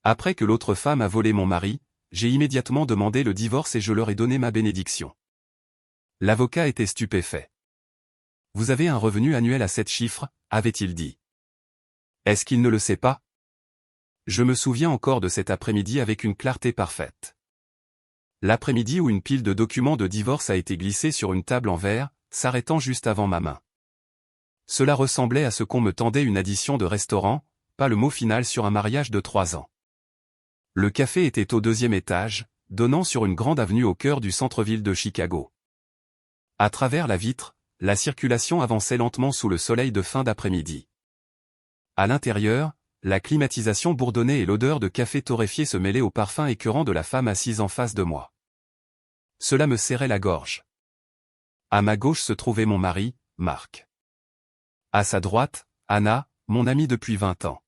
Après que l'autre femme a volé mon mari, j'ai immédiatement demandé le divorce et je leur ai donné ma bénédiction. L'avocat était stupéfait. Vous avez un revenu annuel à 7 chiffres, avait-il dit. Est-ce qu'il ne le sait pas? Je me souviens encore de cet après-midi avec une clarté parfaite. L'après-midi où une pile de documents de divorce a été glissée sur une table en verre, s'arrêtant juste avant ma main. Cela ressemblait à ce qu'on me tendait une addition de restaurant, pas le mot final sur un mariage de 3 ans. Le café était au 2e étage, donnant sur une grande avenue au cœur du centre-ville de Chicago. À travers la vitre, la circulation avançait lentement sous le soleil de fin d'après-midi. À l'intérieur, la climatisation bourdonnait et l'odeur de café torréfié se mêlait au parfum écœurant de la femme assise en face de moi. Cela me serrait la gorge. À ma gauche se trouvait mon mari, Marc. À sa droite, Anna, mon amie depuis 20 ans.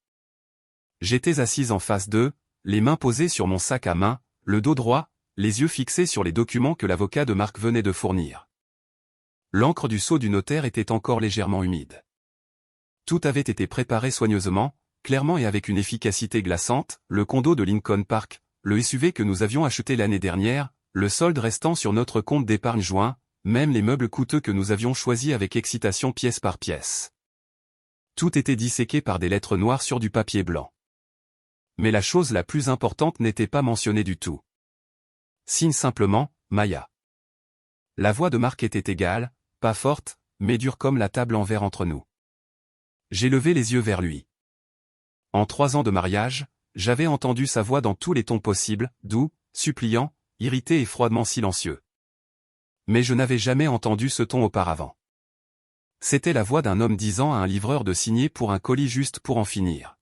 J'étais assise en face d'eux, les mains posées sur mon sac à main, le dos droit, les yeux fixés sur les documents que l'avocat de Marc venait de fournir. L'encre du sceau du notaire était encore légèrement humide. Tout avait été préparé soigneusement, clairement et avec une efficacité glaçante, le condo de Lincoln Park, le SUV que nous avions acheté l'année dernière, le solde restant sur notre compte d'épargne joint, même les meubles coûteux que nous avions choisis avec excitation pièce par pièce. Tout était disséqué par des lettres noires sur du papier blanc. Mais la chose la plus importante n'était pas mentionnée du tout. Signe simplement, Maya. La voix de Marc était égale, pas forte, mais dure comme la table en verre entre nous. J'ai levé les yeux vers lui. En 3 ans de mariage, j'avais entendu sa voix dans tous les tons possibles, doux, suppliant, irrité et froidement silencieux. Mais je n'avais jamais entendu ce ton auparavant. C'était la voix d'un homme disant à un livreur de signer pour un colis juste pour en finir.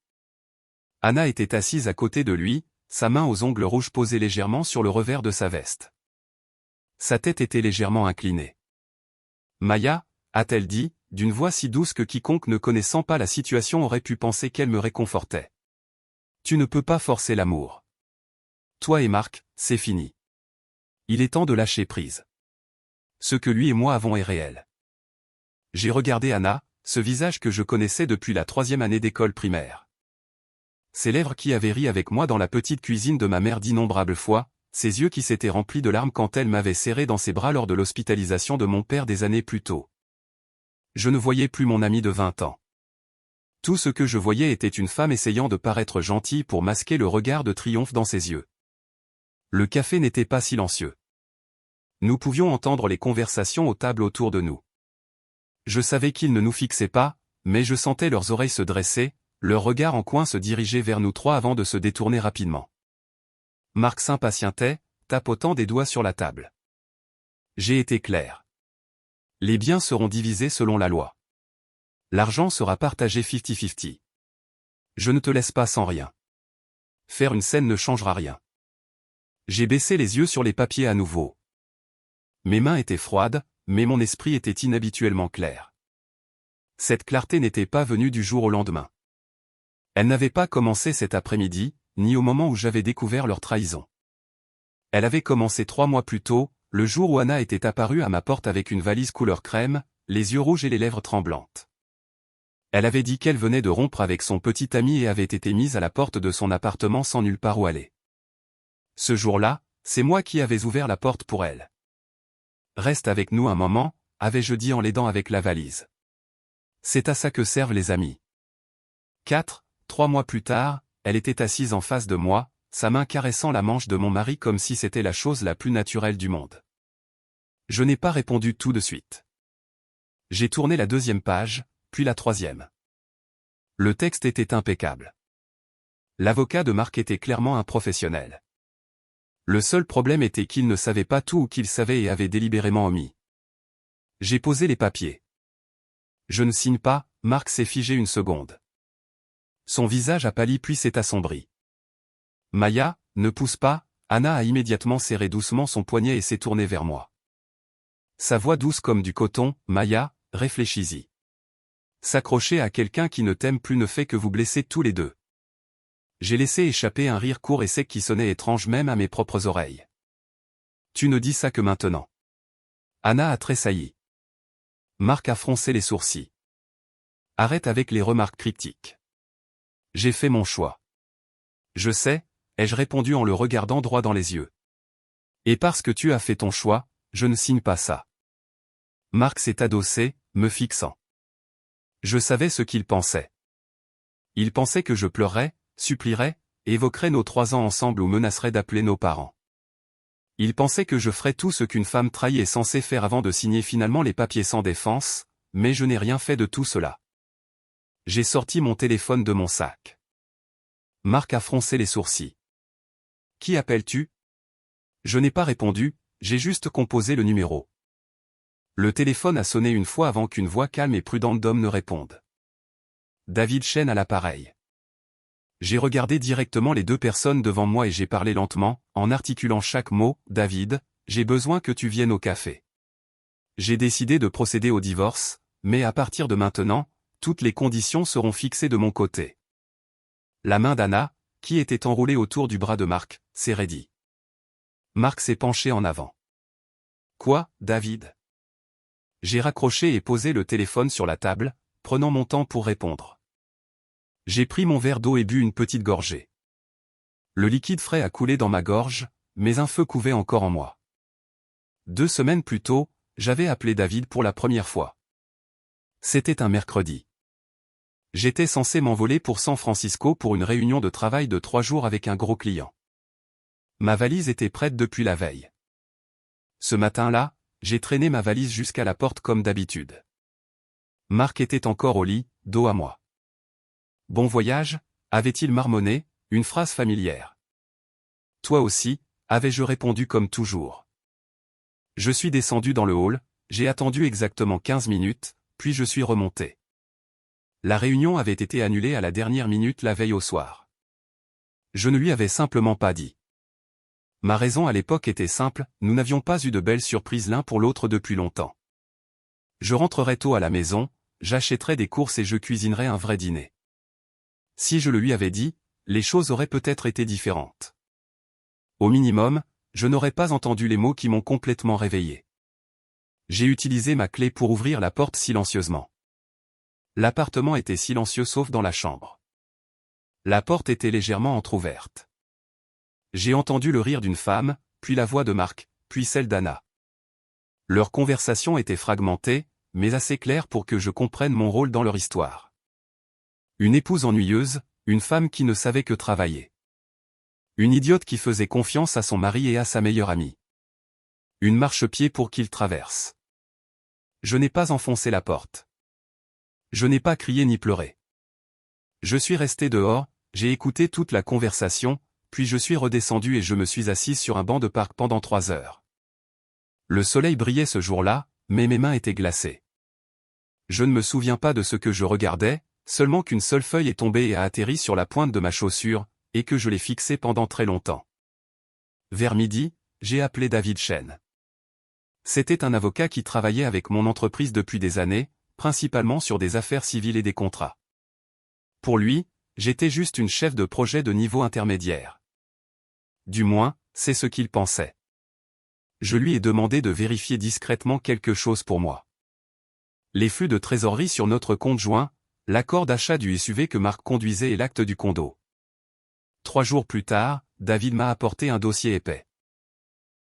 Anna était assise à côté de lui, sa main aux ongles rouges posée légèrement sur le revers de sa veste. Sa tête était légèrement inclinée. Maya, a-t-elle dit, d'une voix si douce que quiconque ne connaissant pas la situation aurait pu penser qu'elle me réconfortait. Tu ne peux pas forcer l'amour. Toi et Marc, c'est fini. Il est temps de lâcher prise. Ce que lui et moi avons est réel. J'ai regardé Anna, ce visage que je connaissais depuis la 3e année d'école primaire. Ses lèvres qui avaient ri avec moi dans la petite cuisine de ma mère d'innombrables fois, ses yeux qui s'étaient remplis de larmes quand elle m'avait serré dans ses bras lors de l'hospitalisation de mon père des années plus tôt. Je ne voyais plus mon ami de 20 ans. Tout ce que je voyais était une femme essayant de paraître gentille pour masquer le regard de triomphe dans ses yeux. Le café n'était pas silencieux. Nous pouvions entendre les conversations aux tables autour de nous. Je savais qu'ils ne nous fixaient pas, mais je sentais leurs oreilles se dresser, leur regard en coin se diriger vers nous trois avant de se détourner rapidement. Marc s'impatientait, tapotant des doigts sur la table. J'ai été clair. Les biens seront divisés selon la loi. L'argent sera partagé 50-50. Je ne te laisse pas sans rien. Faire une scène ne changera rien. J'ai baissé les yeux sur les papiers à nouveau. Mes mains étaient froides, mais mon esprit était inhabituellement clair. Cette clarté n'était pas venue du jour au lendemain. Elle n'avait pas commencé cet après-midi, ni au moment où j'avais découvert leur trahison. Elle avait commencé 3 mois plus tôt, le jour où Anna était apparue à ma porte avec une valise couleur crème, les yeux rouges et les lèvres tremblantes. Elle avait dit qu'elle venait de rompre avec son petit ami et avait été mise à la porte de son appartement sans nulle part où aller. Ce jour-là, c'est moi qui avais ouvert la porte pour elle. Reste avec nous un moment, avais-je dit en l'aidant avec la valise. C'est à ça que servent les amis. 3 mois plus tard, elle était assise en face de moi, sa main caressant la manche de mon mari comme si c'était la chose la plus naturelle du monde. Je n'ai pas répondu tout de suite. J'ai tourné la 2e page, puis la 3e. Le texte était impeccable. L'avocat de Marc était clairement un professionnel. Le seul problème était qu'il ne savait pas tout ou qu'il savait et avait délibérément omis. J'ai posé les papiers. Je ne signe pas, Marc s'est figé une seconde. Son visage a pâli puis s'est assombri. Maya, ne pousse pas, Anna a immédiatement serré doucement son poignet et s'est tournée vers moi. Sa voix douce comme du coton, Maya, réfléchis-y. S'accrocher à quelqu'un qui ne t'aime plus ne fait que vous blesser tous les deux. J'ai laissé échapper un rire court et sec qui sonnait étrange même à mes propres oreilles. Tu ne dis ça que maintenant. Anna a tressailli. Marc a froncé les sourcils. Arrête avec les remarques cryptiques. J'ai fait mon choix. Je sais, ai-je répondu en le regardant droit dans les yeux. Et parce que tu as fait ton choix, je ne signe pas ça. Marc s'est adossé, me fixant. Je savais ce qu'il pensait. Il pensait que je pleurerais, supplierais, évoquerais nos 3 ans ensemble ou menacerais d'appeler nos parents. Il pensait que je ferais tout ce qu'une femme trahie est censée faire avant de signer finalement les papiers sans défense, mais je n'ai rien fait de tout cela. J'ai sorti mon téléphone de mon sac. Marc a froncé les sourcils. Qui appelles-tu? Je n'ai pas répondu, j'ai juste composé le numéro. Le téléphone a sonné une fois avant qu'une voix calme et prudente d'homme ne réponde. David Chen à l'appareil. J'ai regardé directement les 2 personnes devant moi et j'ai parlé lentement, en articulant chaque mot. David, j'ai besoin que tu viennes au café. J'ai décidé de procéder au divorce, mais à partir de maintenant, toutes les conditions seront fixées de mon côté. La main d'Anna, qui était enroulée autour du bras de Marc, s'est raidie. Marc s'est penché en avant. Quoi, David? J'ai raccroché et posé le téléphone sur la table, prenant mon temps pour répondre. J'ai pris mon verre d'eau et bu une petite gorgée. Le liquide frais a coulé dans ma gorge, mais un feu couvait encore en moi. 2 semaines plus tôt, j'avais appelé David pour la première fois. C'était un mercredi. J'étais censé m'envoler pour San Francisco pour une réunion de travail de 3 jours avec un gros client. Ma valise était prête depuis la veille. Ce matin-là, j'ai traîné ma valise jusqu'à la porte comme d'habitude. Marc était encore au lit, dos à moi. Bon voyage, avait-il marmonné, une phrase familière. Toi aussi, avais-je répondu comme toujours. Je suis descendu dans le hall, j'ai attendu exactement 15 minutes, puis je suis remonté. La réunion avait été annulée à la dernière minute la veille au soir. Je ne lui avais simplement pas dit. Ma raison à l'époque était simple, nous n'avions pas eu de belles surprises l'un pour l'autre depuis longtemps. Je rentrerais tôt à la maison, j'achèterais des courses et je cuisinerais un vrai dîner. Si je le lui avais dit, les choses auraient peut-être été différentes. Au minimum, je n'aurais pas entendu les mots qui m'ont complètement réveillé. J'ai utilisé ma clé pour ouvrir la porte silencieusement. L'appartement était silencieux sauf dans la chambre. La porte était légèrement entr'ouverte. J'ai entendu le rire d'une femme, puis la voix de Marc, puis celle d'Anna. Leur conversation était fragmentée, mais assez claire pour que je comprenne mon rôle dans leur histoire. Une épouse ennuyeuse, une femme qui ne savait que travailler. Une idiote qui faisait confiance à son mari et à sa meilleure amie. Une marchepied pour qu'il traverse. Je n'ai pas enfoncé la porte. Je n'ai pas crié ni pleuré. Je suis resté dehors, j'ai écouté toute la conversation, puis je suis redescendu et je me suis assis sur un banc de parc pendant 3 heures. Le soleil brillait ce jour-là, mais mes mains étaient glacées. Je ne me souviens pas de ce que je regardais, seulement qu'une seule feuille est tombée et a atterri sur la pointe de ma chaussure, et que je l'ai fixée pendant très longtemps. Vers midi, j'ai appelé David Chen. C'était un avocat qui travaillait avec mon entreprise depuis des années, principalement sur des affaires civiles et des contrats. Pour lui, j'étais juste une chef de projet de niveau intermédiaire. Du moins, c'est ce qu'il pensait. Je lui ai demandé de vérifier discrètement quelque chose pour moi. Les flux de trésorerie sur notre compte joint, l'accord d'achat du SUV que Marc conduisait et l'acte du condo. 3 jours plus tard, David m'a apporté un dossier épais.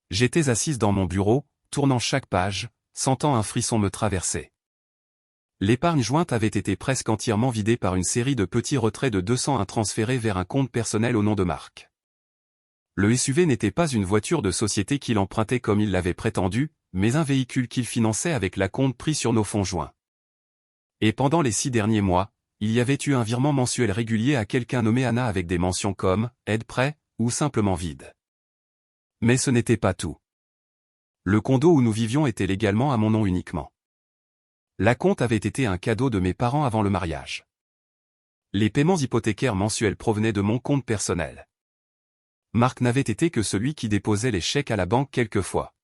J'étais assise dans mon bureau, tournant chaque page, sentant un frisson me traverser. L'épargne jointe avait été presque entièrement vidée par une série de petits retraits de 201 transférés vers un compte personnel au nom de Marc. Le SUV n'était pas une voiture de société qu'il empruntait comme il l'avait prétendu, mais un véhicule qu'il finançait avec l'acompte pris sur nos fonds joints. Et pendant les 6 derniers mois, il y avait eu un virement mensuel régulier à quelqu'un nommé Anna avec des mentions comme « aide prêt » ou simplement vide. Mais ce n'était pas tout. Le condo où nous vivions était légalement à mon nom uniquement. L'acompte avait été un cadeau de mes parents avant le mariage. Les paiements hypothécaires mensuels provenaient de mon compte personnel. Marc n'avait été que celui qui déposait les chèques à la banque quelquefois.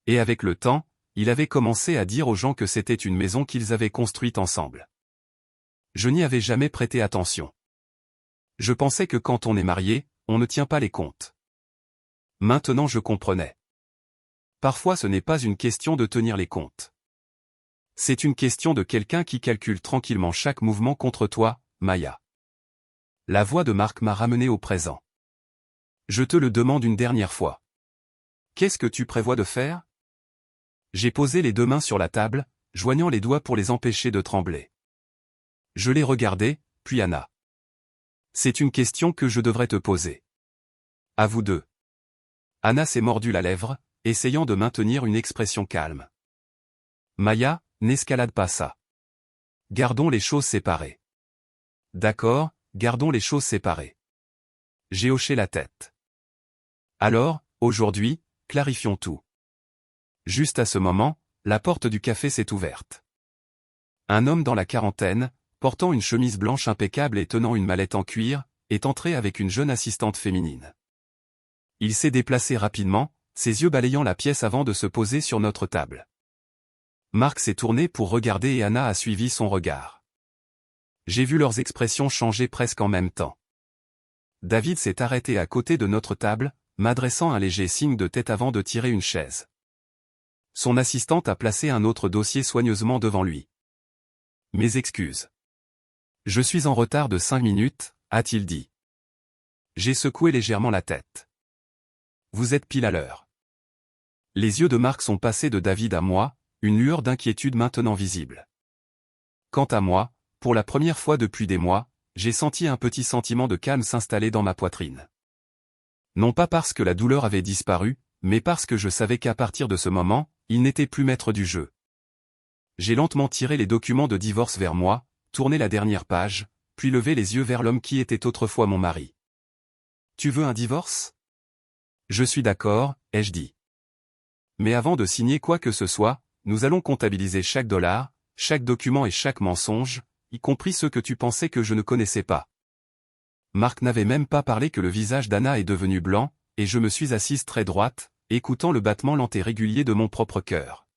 Et avec le temps, il avait commencé à dire aux gens que c'était une maison qu'ils avaient construite ensemble. Je n'y avais jamais prêté attention. Je pensais que quand on est marié, on ne tient pas les comptes. Maintenant je comprenais. Parfois ce n'est pas une question de tenir les comptes. C'est une question de quelqu'un qui calcule tranquillement chaque mouvement contre toi, Maya. La voix de Marc m'a ramené au présent. Je te le demande une dernière fois. Qu'est-ce que tu prévois de faire? J'ai posé les deux mains sur la table, joignant les doigts pour les empêcher de trembler. Je l'ai regardé, puis Anna. C'est une question que je devrais te poser. À vous deux. Anna s'est mordu la lèvre, essayant de maintenir une expression calme. Maya, n'escalade pas ça. Gardons les choses séparées. D'accord, gardons les choses séparées. J'ai hoché la tête. Alors, aujourd'hui, clarifions tout. Juste à ce moment, la porte du café s'est ouverte. Un homme dans la quarantaine, portant une chemise blanche impeccable et tenant une mallette en cuir, est entré avec une jeune assistante féminine. Il s'est déplacé rapidement, ses yeux balayant la pièce avant de se poser sur notre table. Marc s'est tourné pour regarder et Anna a suivi son regard. J'ai vu leurs expressions changer presque en même temps. David s'est arrêté à côté de notre table, m'adressant un léger signe de tête avant de tirer une chaise. Son assistante a placé un autre dossier soigneusement devant lui. Mes excuses. Je suis en retard de 5 minutes, a-t-il dit. J'ai secoué légèrement la tête. Vous êtes pile à l'heure. Les yeux de Marc sont passés de David à moi, une lueur d'inquiétude maintenant visible. Quant à moi, pour la première fois depuis des mois, j'ai senti un petit sentiment de calme s'installer dans ma poitrine. Non pas parce que la douleur avait disparu, mais parce que je savais qu'à partir de ce moment, il n'était plus maître du jeu. J'ai lentement tiré les documents de divorce vers moi, tourné la dernière page, puis levé les yeux vers l'homme qui était autrefois mon mari. Tu veux un divorce? Je suis d'accord, ai-je dit. Mais avant de signer quoi que ce soit, nous allons comptabiliser chaque dollar, chaque document et chaque mensonge, y compris ceux que tu pensais que je ne connaissais pas. Marc n'avait même pas parlé que le visage d'Anna est devenu blanc, et je me suis assise très droite, écoutant le battement lent et régulier de mon propre cœur.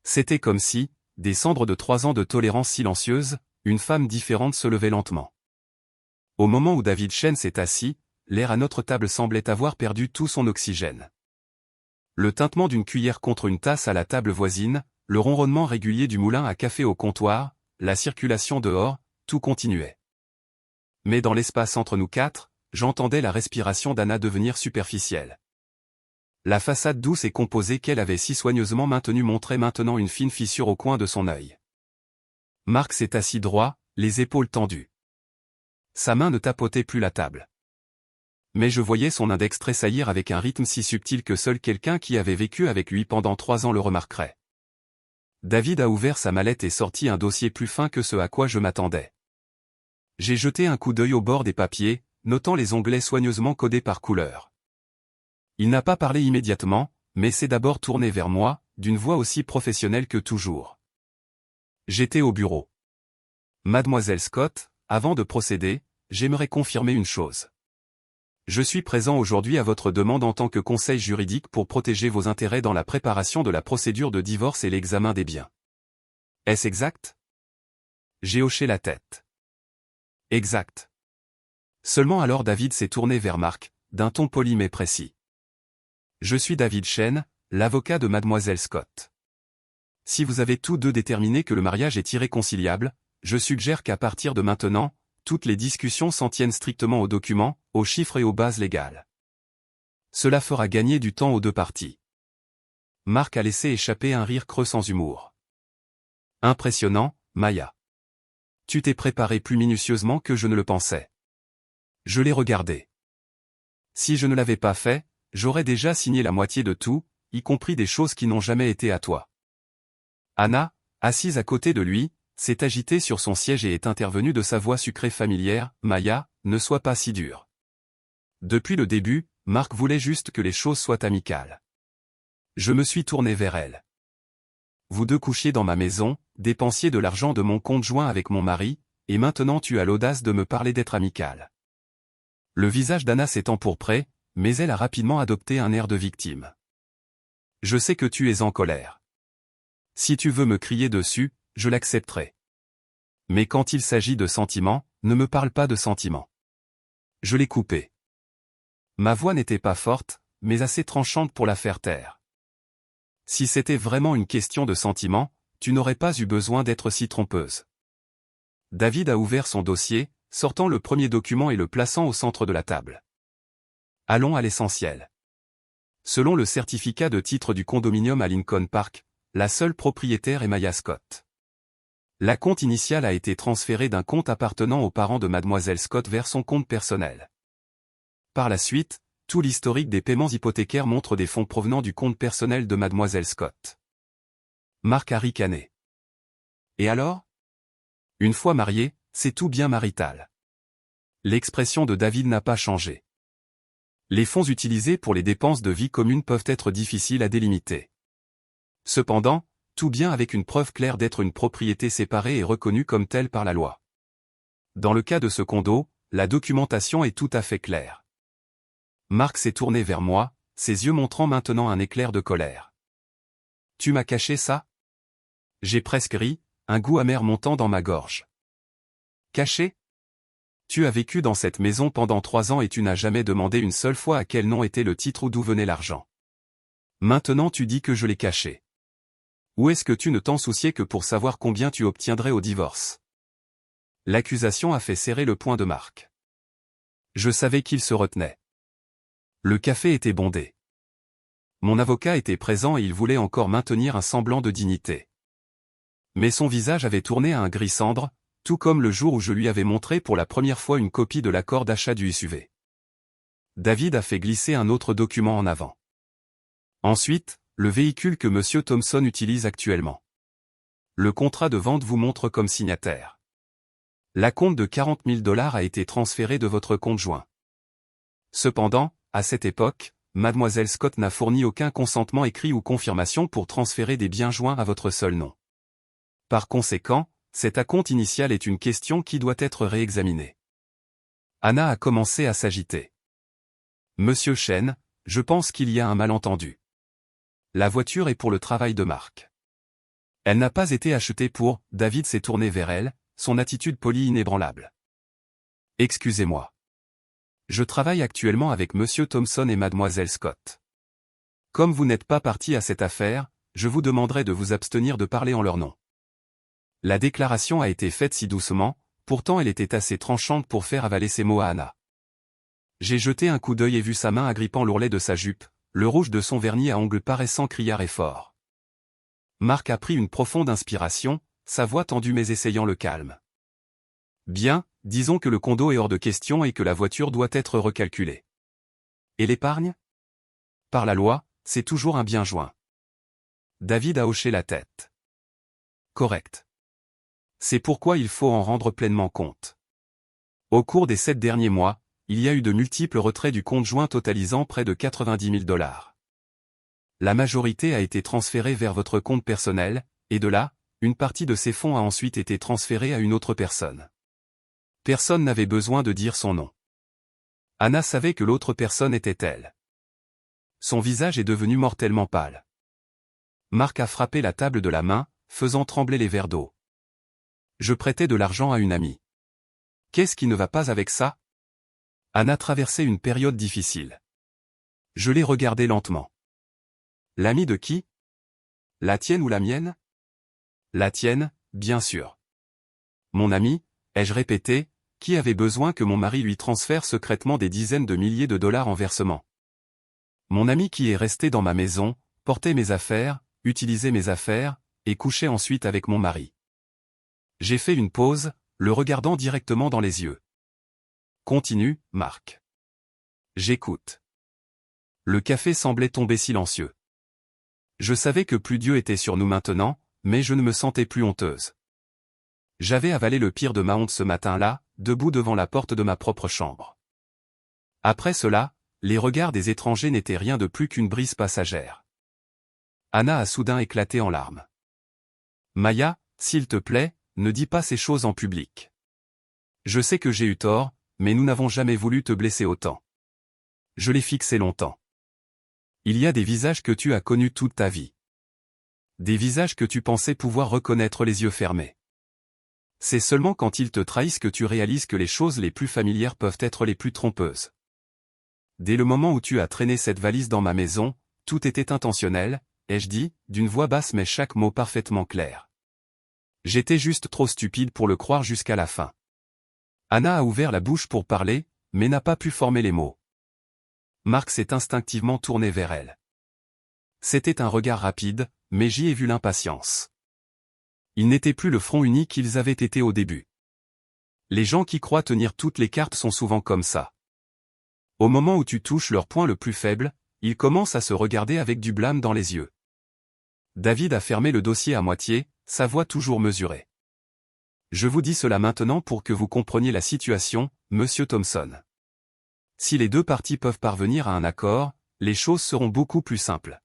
C'était comme si, des cendres de 3 ans de tolérance silencieuse, une femme différente se levait lentement. Au moment où David Chen s'est assis, l'air à notre table semblait avoir perdu tout son oxygène. Le tintement d'une cuillère contre une tasse à la table voisine, le ronronnement régulier du moulin à café au comptoir, la circulation dehors, tout continuait. Mais dans l'espace entre nous quatre, j'entendais la respiration d'Anna devenir superficielle. La façade douce et composée qu'elle avait si soigneusement maintenue montrait maintenant une fine fissure au coin de son œil. Marc s'est assis droit, les épaules tendues. Sa main ne tapotait plus la table. Mais je voyais son index tressaillir avec un rythme si subtil que seul quelqu'un qui avait vécu avec lui pendant 3 ans le remarquerait. David a ouvert sa mallette et sorti un dossier plus fin que ce à quoi je m'attendais. J'ai jeté un coup d'œil au bord des papiers, notant les onglets soigneusement codés par couleur. Il n'a pas parlé immédiatement, mais s'est d'abord tourné vers moi, d'une voix aussi professionnelle que toujours. J'étais au bureau. Mademoiselle Scott, avant de procéder, j'aimerais confirmer une chose. Je suis présent aujourd'hui à votre demande en tant que conseil juridique pour protéger vos intérêts dans la préparation de la procédure de divorce et l'examen des biens. Est-ce exact? J'ai hoché la tête. Exact. Seulement alors David s'est tourné vers Marc, d'un ton poli mais précis. Je suis David Chen, l'avocat de Mademoiselle Scott. Si vous avez tous deux déterminé que le mariage est irréconciliable, je suggère qu'à partir de maintenant, toutes les discussions s'en tiennent strictement aux documents, aux chiffres et aux bases légales. Cela fera gagner du temps aux deux parties. Marc a laissé échapper un rire creux sans humour. Impressionnant, Maya. Tu t'es préparé plus minutieusement que je ne le pensais. Je l'ai regardé. Si je ne l'avais pas fait, j'aurais déjà signé la moitié de tout, y compris des choses qui n'ont jamais été à toi. Anna, assise à côté de lui, s'est agitée sur son siège et est intervenue de sa voix sucrée familière. Maya, ne sois pas si dure. Depuis le début, Marc voulait juste que les choses soient amicales. Je me suis tourné vers elle. Vous deux couchiez dans ma maison, dépensiez de l'argent de mon compte joint avec mon mari, et maintenant tu as l'audace de me parler d'être amical. Le visage d'Anna s'est empourpré, mais elle a rapidement adopté un air de victime. Je sais que tu es en colère. Si tu veux me crier dessus, je l'accepterai. Mais quand il s'agit de sentiments, ne me parle pas de sentiments. Je l'ai coupé. Ma voix n'était pas forte, mais assez tranchante pour la faire taire. Si c'était vraiment une question de sentiments, tu n'aurais pas eu besoin d'être si trompeuse. David a ouvert son dossier, sortant le premier document et le plaçant au centre de la table. Allons à l'essentiel. Selon le certificat de titre du condominium à Lincoln Park, la seule propriétaire est Maya Scott. L'acompte initial a été transféré d'un compte appartenant aux parents de Mademoiselle Scott vers son compte personnel. Par la suite, tout l'historique des paiements hypothécaires montre des fonds provenant du compte personnel de Mademoiselle Scott. Marc a ricané. Et alors? Une fois marié, c'est tout bien marital. L'expression de David n'a pas changé. Les fonds utilisés pour les dépenses de vie commune peuvent être difficiles à délimiter. Cependant, tout bien avec une preuve claire d'être une propriété séparée et reconnue comme telle par la loi. Dans le cas de ce condo, la documentation est tout à fait claire. Marc s'est tourné vers moi, ses yeux montrant maintenant un éclair de colère. Tu m'as caché ça? J'ai presque ri, un goût amer montant dans ma gorge. Caché? Tu as vécu dans cette maison pendant 3 ans et tu n'as jamais demandé une seule fois à quel nom était le titre ou d'où venait l'argent. Maintenant tu dis que je l'ai caché. Ou est-ce que tu ne t'en souciais que pour savoir combien tu obtiendrais au divorce? L'accusation a fait serrer le poing de Marc. Je savais qu'il se retenait. Le café était bondé. Mon avocat était présent et il voulait encore maintenir un semblant de dignité. Mais son visage avait tourné à un gris cendre, tout comme le jour où je lui avais montré pour la première fois une copie de l'accord d'achat du SUV. David a fait glisser un autre document en avant. Ensuite, le véhicule que M. Thompson utilise actuellement. Le contrat de vente vous montre comme signataire. L'acompte de 40 000 $ a été transféré de votre compte joint. Cependant, à cette époque, Mademoiselle Scott n'a fourni aucun consentement écrit ou confirmation pour transférer des biens joints à votre seul nom. Par conséquent, cet acompte initial est une question qui doit être réexaminée. Anna a commencé à s'agiter. Monsieur Chen, je pense qu'il y a un malentendu. La voiture est pour le travail de Marc. Elle n'a pas été achetée pour. David s'est tourné vers elle, son attitude polie inébranlable. Excusez-moi. Je travaille actuellement avec Monsieur Thompson et Mademoiselle Scott. Comme vous n'êtes pas parti à cette affaire, je vous demanderai de vous abstenir de parler en leur nom. La déclaration a été faite si doucement, pourtant elle était assez tranchante pour faire avaler ces mots à Anna. J'ai jeté un coup d'œil et vu sa main agrippant l'ourlet de sa jupe, le rouge de son vernis à ongles paraissant criard et fort. Marc a pris une profonde inspiration, sa voix tendue mais essayant le calme. Bien, disons que le condo est hors de question et que la voiture doit être recalculée. Et l'épargne? Par la loi, c'est toujours un bien joint. David a hoché la tête. Correct. C'est pourquoi il faut en rendre pleinement compte. Au cours des 7 derniers mois, il y a eu de multiples retraits du compte joint totalisant près de 90 000 $. La majorité a été transférée vers votre compte personnel, et de là, une partie de ces fonds a ensuite été transférée à une autre personne. Personne n'avait besoin de dire son nom. Anna savait que l'autre personne était elle. Son visage est devenu mortellement pâle. Marc a frappé la table de la main, faisant trembler les verres d'eau. Je prêtais de l'argent à une amie. Qu'est-ce qui ne va pas avec ça? Anna traversait une période difficile. Je l'ai regardée lentement. L'amie de qui? La tienne ou la mienne? La tienne, bien sûr. Mon amie, ai-je répété, qui avait besoin que mon mari lui transfère secrètement des dizaines de milliers de dollars en versement. Mon ami qui est resté dans ma maison, portait mes affaires, utilisait mes affaires, et couchait ensuite avec mon mari. J'ai fait une pause, le regardant directement dans les yeux. Continue, Marc. J'écoute. Le café semblait tomber silencieux. Je savais que plus Dieu était sur nous maintenant, mais je ne me sentais plus honteuse. J'avais avalé le pire de ma honte ce matin-là, debout devant la porte de ma propre chambre. Après cela, les regards des étrangers n'étaient rien de plus qu'une brise passagère. Anna a soudain éclaté en larmes. Maya, s'il te plaît, ne dis pas ces choses en public. Je sais que j'ai eu tort, mais nous n'avons jamais voulu te blesser autant. Je l'ai fixé longtemps. Il y a des visages que tu as connus toute ta vie. Des visages que tu pensais pouvoir reconnaître les yeux fermés. C'est seulement quand ils te trahissent que tu réalises que les choses les plus familières peuvent être les plus trompeuses. Dès le moment où tu as traîné cette valise dans ma maison, tout était intentionnel, ai-je dit, d'une voix basse mais chaque mot parfaitement clair. J'étais juste trop stupide pour le croire jusqu'à la fin. Anna a ouvert la bouche pour parler, mais n'a pas pu former les mots. Marc s'est instinctivement tourné vers elle. C'était un regard rapide, mais j'y ai vu l'impatience. Ils n'étaient plus le front uni qu'ils avaient été au début. Les gens qui croient tenir toutes les cartes sont souvent comme ça. Au moment où tu touches leur point le plus faible, ils commencent à se regarder avec du blâme dans les yeux. David a fermé le dossier à moitié, sa voix toujours mesurée. Je vous dis cela maintenant pour que vous compreniez la situation, monsieur Thompson. Si les deux parties peuvent parvenir à un accord, les choses seront beaucoup plus simples.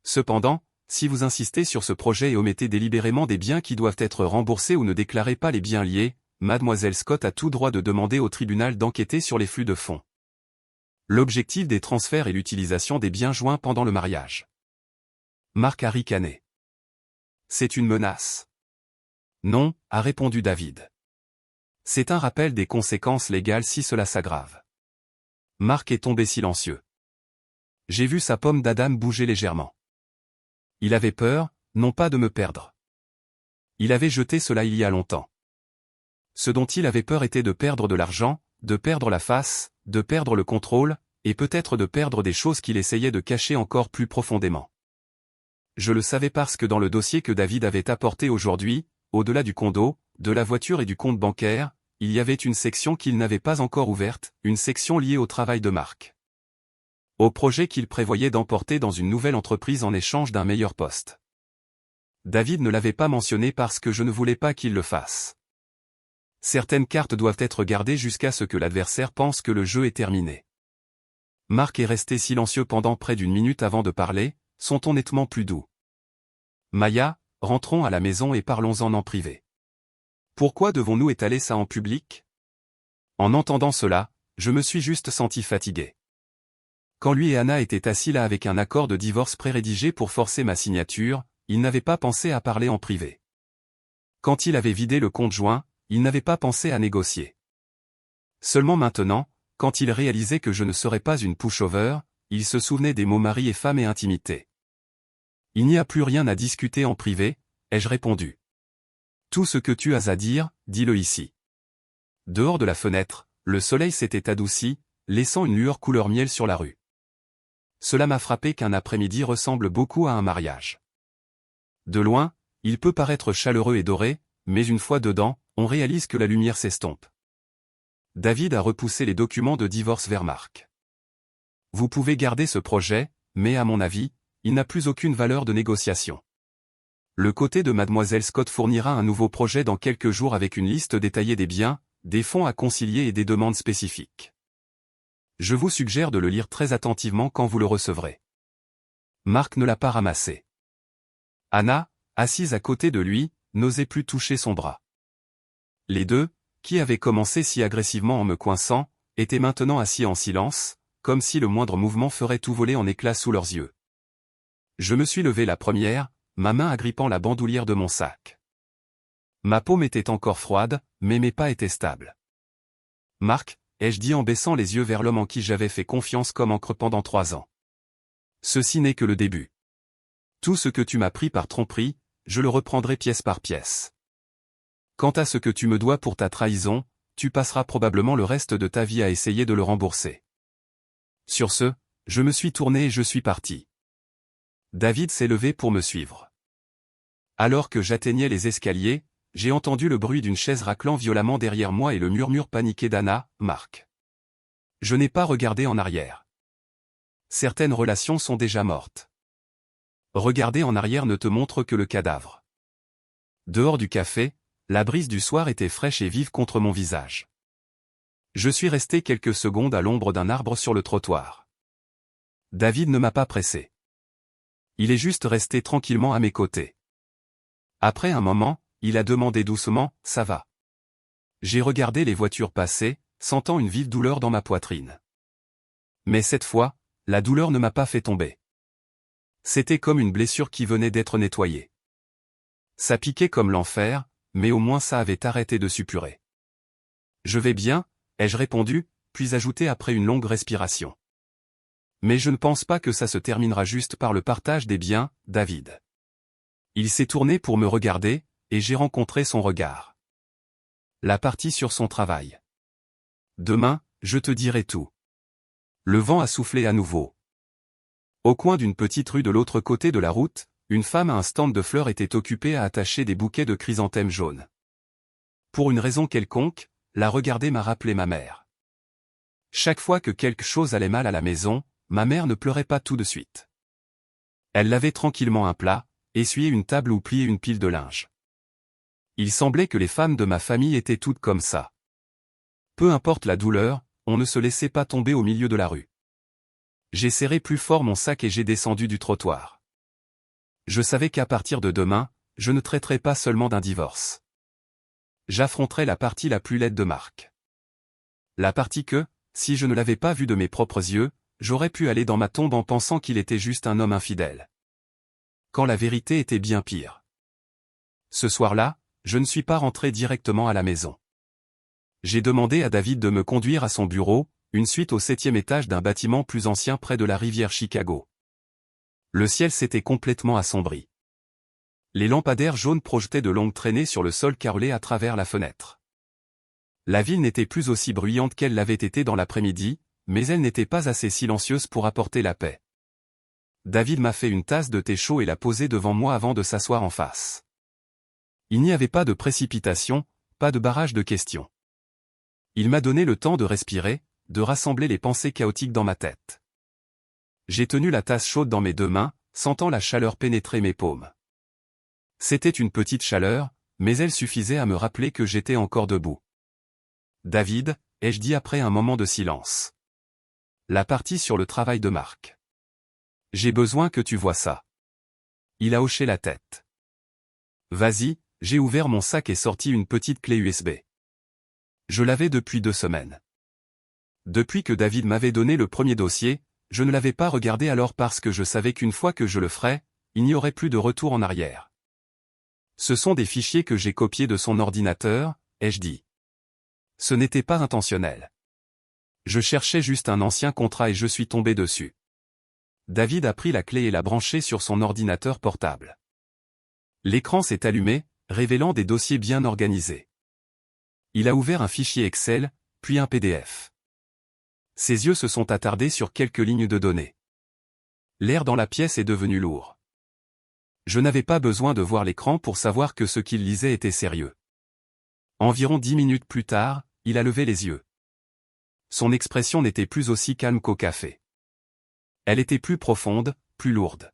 Cependant, si vous insistez sur ce projet et omettez délibérément des biens qui doivent être remboursés ou ne déclarez pas les biens liés, Mademoiselle Scott a tout droit de demander au tribunal d'enquêter sur les flux de fonds. L'objectif des transferts est l'utilisation des biens joints pendant le mariage. Marc a ricané. C'est une menace. Non, a répondu David. C'est un rappel des conséquences légales si cela s'aggrave. Marc est tombé silencieux. J'ai vu sa pomme d'Adam bouger légèrement. Il avait peur, non pas de me perdre. Il avait jeté cela il y a longtemps. Ce dont il avait peur était de perdre de l'argent, de perdre la face, de perdre le contrôle, et peut-être de perdre des choses qu'il essayait de cacher encore plus profondément. Je le savais parce que dans le dossier que David avait apporté aujourd'hui, au-delà du condo, de la voiture et du compte bancaire, il y avait une section qu'il n'avait pas encore ouverte, une section liée au travail de Marc. Au projet qu'il prévoyait d'emporter dans une nouvelle entreprise en échange d'un meilleur poste. David ne l'avait pas mentionné parce que je ne voulais pas qu'il le fasse. Certaines cartes doivent être gardées jusqu'à ce que l'adversaire pense que le jeu est terminé. Marc est resté silencieux pendant près d'une minute avant de parler, son ton nettement plus doux. Maya, rentrons à la maison et parlons-en en privé. Pourquoi devons-nous étaler ça en public? En entendant cela, je me suis juste senti fatigué. Quand lui et Anna étaient assis là avec un accord de divorce pré-rédigé pour forcer ma signature, ils n'avaient pas pensé à parler en privé. Quand il avait vidé le compte joint, il n'avait pas pensé à négocier. Seulement maintenant, quand il réalisait que je ne serais pas une pushover, il se souvenait des mots mari et femme et intimité. Il n'y a plus rien à discuter en privé, ai-je répondu. Tout ce que tu as à dire, dis-le ici. Dehors de la fenêtre, le soleil s'était adouci, laissant une lueur couleur miel sur la rue. Cela m'a frappé qu'un après-midi ressemble beaucoup à un mariage. De loin, il peut paraître chaleureux et doré, mais une fois dedans, on réalise que la lumière s'estompe. David a repoussé les documents de divorce vers Marc. Vous pouvez garder ce projet, mais à mon avis, il n'a plus aucune valeur de négociation. Le côté de Mademoiselle Scott fournira un nouveau projet dans quelques jours avec une liste détaillée des biens, des fonds à concilier et des demandes spécifiques. Je vous suggère de le lire très attentivement quand vous le recevrez. Marc ne l'a pas ramassé. Anna, assise à côté de lui, n'osait plus toucher son bras. Les deux, qui avaient commencé si agressivement en me coinçant, étaient maintenant assis en silence, comme si le moindre mouvement ferait tout voler en éclats sous leurs yeux. Je me suis levé la première, ma main agrippant la bandoulière de mon sac. Ma paume était encore froide, mais mes pas étaient stables. Marc, ai-je dit en baissant les yeux vers l'homme en qui j'avais fait confiance comme encre pendant 3 ans. Ceci n'est que le début. Tout ce que tu m'as pris par tromperie, je le reprendrai pièce par pièce. Quant à ce que tu me dois pour ta trahison, tu passeras probablement le reste de ta vie à essayer de le rembourser. Sur ce, je me suis tourné et je suis parti. David s'est levé pour me suivre. Alors que j'atteignais les escaliers, j'ai entendu le bruit d'une chaise raclant violemment derrière moi et le murmure paniqué d'Anna, Marc. Je n'ai pas regardé en arrière. Certaines relations sont déjà mortes. Regarder en arrière ne te montre que le cadavre. Dehors du café, la brise du soir était fraîche et vive contre mon visage. Je suis resté quelques secondes à l'ombre d'un arbre sur le trottoir. David ne m'a pas pressé. Il est juste resté tranquillement à mes côtés. Après un moment, il a demandé doucement, « Ça va ?» J'ai regardé les voitures passer, sentant une vive douleur dans ma poitrine. Mais cette fois, la douleur ne m'a pas fait tomber. C'était comme une blessure qui venait d'être nettoyée. Ça piquait comme l'enfer, mais au moins ça avait arrêté de suppurer. « Je vais bien ?» ai-je répondu, puis ajouté après une longue respiration. « Mais je ne pense pas que ça se terminera juste par le partage des biens, David. » Il s'est tourné pour me regarder, et j'ai rencontré son regard. La partie sur son travail. Demain, je te dirai tout. Le vent a soufflé à nouveau. Au coin d'une petite rue de l'autre côté de la route, une femme à un stand de fleurs était occupée à attacher des bouquets de chrysanthèmes jaunes. Pour une raison quelconque, la regarder m'a rappelé ma mère. Chaque fois que quelque chose allait mal à la maison, ma mère ne pleurait pas tout de suite. Elle lavait tranquillement un plat, essuyait une table ou pliait une pile de linge. Il semblait que les femmes de ma famille étaient toutes comme ça. Peu importe la douleur, on ne se laissait pas tomber au milieu de la rue. J'ai serré plus fort mon sac et j'ai descendu du trottoir. Je savais qu'à partir de demain, je ne traiterais pas seulement d'un divorce. J'affronterais la partie la plus laide de Marc. La partie que, si je ne l'avais pas vu de mes propres yeux, j'aurais pu aller dans ma tombe en pensant qu'il était juste un homme infidèle. Quand la vérité était bien pire. Ce soir-là, je ne suis pas rentré directement à la maison. J'ai demandé à David de me conduire à son bureau, une suite au 7e étage d'un bâtiment plus ancien près de la rivière Chicago. Le ciel s'était complètement assombri. Les lampadaires jaunes projetaient de longues traînées sur le sol carrelé à travers la fenêtre. La ville n'était plus aussi bruyante qu'elle l'avait été dans l'après-midi, mais elle n'était pas assez silencieuse pour apporter la paix. David m'a fait une tasse de thé chaud et l'a posée devant moi avant de s'asseoir en face. Il n'y avait pas de précipitation, pas de barrage de questions. Il m'a donné le temps de respirer, de rassembler les pensées chaotiques dans ma tête. J'ai tenu la tasse chaude dans mes deux mains, sentant la chaleur pénétrer mes paumes. C'était une petite chaleur, mais elle suffisait à me rappeler que j'étais encore debout. « David », ai-je dit après un moment de silence. La partie sur le travail de Marc. J'ai besoin que tu vois ça. Il a hoché la tête. Vas-y, j'ai ouvert mon sac et sorti une petite clé USB. Je l'avais depuis 2 semaines. Depuis que David m'avait donné le premier dossier, je ne l'avais pas regardé alors parce que je savais qu'une fois que je le ferais, il n'y aurait plus de retour en arrière. Ce sont des fichiers que j'ai copiés de son ordinateur, ai-je dit. Ce n'était pas intentionnel. Je cherchais juste un ancien contrat et je suis tombé dessus. David a pris la clé et l'a branchée sur son ordinateur portable. L'écran s'est allumé, révélant des dossiers bien organisés. Il a ouvert un fichier Excel, puis un PDF. Ses yeux se sont attardés sur quelques lignes de données. L'air dans la pièce est devenu lourd. Je n'avais pas besoin de voir l'écran pour savoir que ce qu'il lisait était sérieux. Environ 10 minutes plus tard, il a levé les yeux. Son expression n'était plus aussi calme qu'au café. Elle était plus profonde, plus lourde.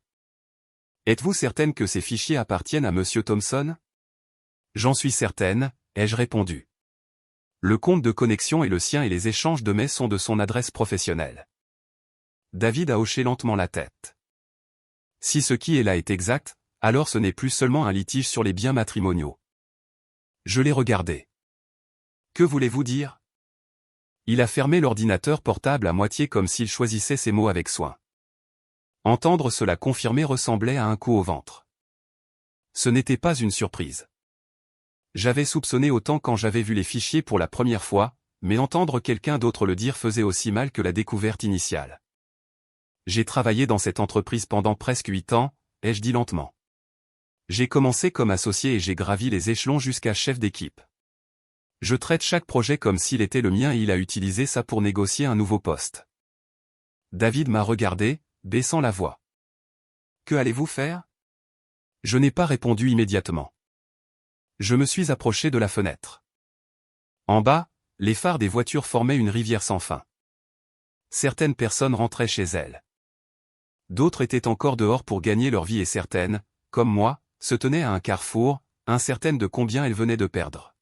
« Êtes-vous certaine que ces fichiers appartiennent à Monsieur Thompson ?»« J'en suis certaine », ai-je répondu. Le compte de connexion est le sien et les échanges de mails sont de son adresse professionnelle. David a hoché lentement la tête. Si ce qui est là est exact, alors ce n'est plus seulement un litige sur les biens matrimoniaux. Je l'ai regardé. Que voulez-vous dire? Il a fermé l'ordinateur portable à moitié comme s'il choisissait ses mots avec soin. Entendre cela confirmé ressemblait à un coup au ventre. Ce n'était pas une surprise. J'avais soupçonné autant quand j'avais vu les fichiers pour la première fois, mais entendre quelqu'un d'autre le dire faisait aussi mal que la découverte initiale. J'ai travaillé dans cette entreprise pendant presque 8 ans, ai-je dit lentement. J'ai commencé comme associé et j'ai gravi les échelons jusqu'à chef d'équipe. Je traite chaque projet comme s'il était le mien et il a utilisé ça pour négocier un nouveau poste. David m'a regardé, baissant la voix. Que allez-vous faire? Je n'ai pas répondu immédiatement. Je me suis approché de la fenêtre. En bas, les phares des voitures formaient une rivière sans fin. Certaines personnes rentraient chez elles. D'autres étaient encore dehors pour gagner leur vie et certaines, comme moi, se tenaient à un carrefour, incertaines de combien elles venaient de perdre.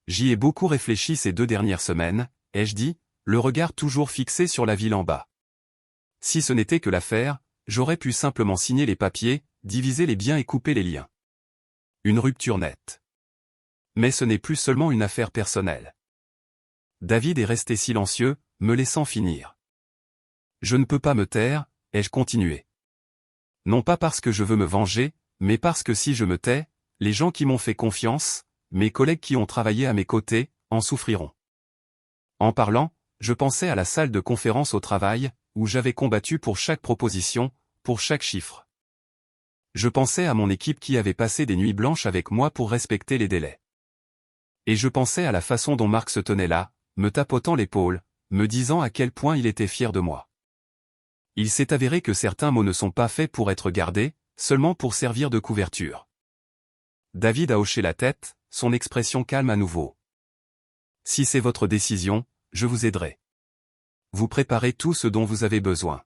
J'y ai beaucoup réfléchi ces 2 dernières semaines, ai-je dit, le regard toujours fixé sur la ville en bas. Si ce n'était que l'affaire, j'aurais pu simplement signer les papiers, diviser les biens et couper les liens. Une rupture nette. Mais ce n'est plus seulement une affaire personnelle. David est resté silencieux, me laissant finir. Je ne peux pas me taire, ai-je continué. Non pas parce que je veux me venger, mais parce que si je me tais, les gens qui m'ont fait confiance, mes collègues qui ont travaillé à mes côtés, en souffriront. En parlant, je pensais à la salle de conférence au travail, où j'avais combattu pour chaque proposition, pour chaque chiffre. Je pensais à mon équipe qui avait passé des nuits blanches avec moi pour respecter les délais. Et je pensais à la façon dont Marc se tenait là, me tapotant l'épaule, me disant à quel point il était fier de moi. Il s'est avéré que certains mots ne sont pas faits pour être gardés, seulement pour servir de couverture. David a hoché la tête, son expression calme à nouveau. Si c'est votre décision, je vous aiderai. Vous préparez tout ce dont vous avez besoin.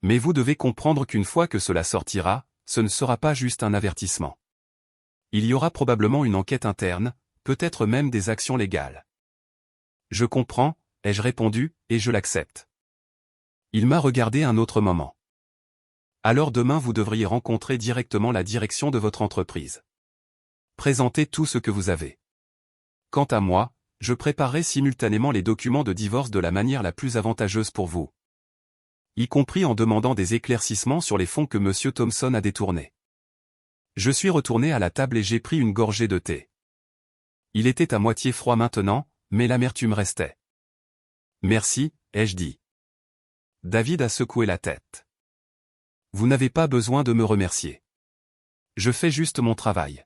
Mais vous devez comprendre qu'une fois que cela sortira, ce ne sera pas juste un avertissement. Il y aura probablement une enquête interne, peut-être même des actions légales. Je comprends, ai-je répondu, et je l'accepte. Il m'a regardé un autre moment. Alors demain vous devriez rencontrer directement la direction de votre entreprise. Présentez tout ce que vous avez. Quant à moi, je préparerai simultanément les documents de divorce de la manière la plus avantageuse pour vous. Y compris en demandant des éclaircissements sur les fonds que M. Thompson a détournés. Je suis retourné à la table et j'ai pris une gorgée de thé. Il était à moitié froid maintenant, mais l'amertume restait. Merci, ai-je dit. David a secoué la tête. Vous n'avez pas besoin de me remercier. Je fais juste mon travail.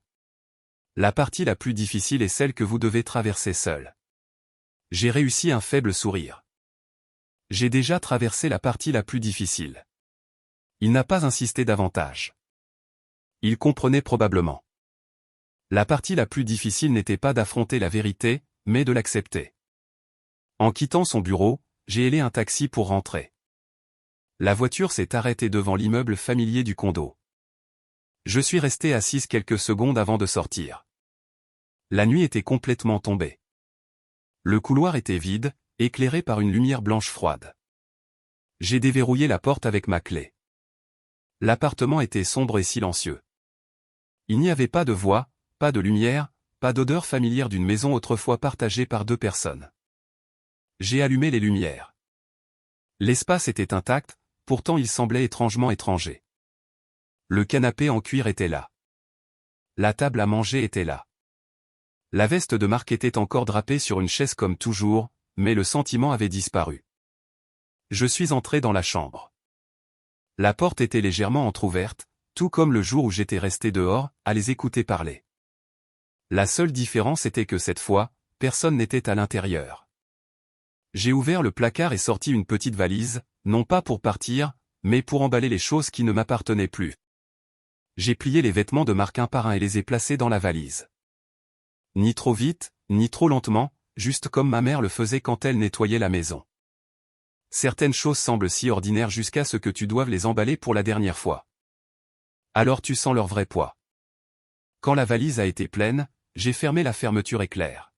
La partie la plus difficile est celle que vous devez traverser seul. J'ai réussi un faible sourire. J'ai déjà traversé la partie la plus difficile. Il n'a pas insisté davantage. Il comprenait probablement. La partie la plus difficile n'était pas d'affronter la vérité, mais de l'accepter. En quittant son bureau, j'ai hélé un taxi pour rentrer. La voiture s'est arrêtée devant l'immeuble familier du condo. Je suis resté assise quelques secondes avant de sortir. La nuit était complètement tombée. Le couloir était vide, éclairé par une lumière blanche froide. J'ai déverrouillé la porte avec ma clé. L'appartement était sombre et silencieux. Il n'y avait pas de voix, pas de lumière, pas d'odeur familière d'une maison autrefois partagée par deux personnes. J'ai allumé les lumières. L'espace était intact, pourtant il semblait étrangement étranger. Le canapé en cuir était là. La table à manger était là. La veste de Marc était encore drapée sur une chaise comme toujours, mais le sentiment avait disparu. Je suis entré dans la chambre. La porte était légèrement entr'ouverte, tout comme le jour où j'étais resté dehors, à les écouter parler. La seule différence était que cette fois, personne n'était à l'intérieur. J'ai ouvert le placard et sorti une petite valise, non pas pour partir, mais pour emballer les choses qui ne m'appartenaient plus. J'ai plié les vêtements de Marc un par un et les ai placés dans la valise. Ni trop vite, ni trop lentement, juste comme ma mère le faisait quand elle nettoyait la maison. Certaines choses semblent si ordinaires jusqu'à ce que tu doives les emballer pour la dernière fois. Alors tu sens leur vrai poids. Quand la valise a été pleine, j'ai fermé la fermeture éclair.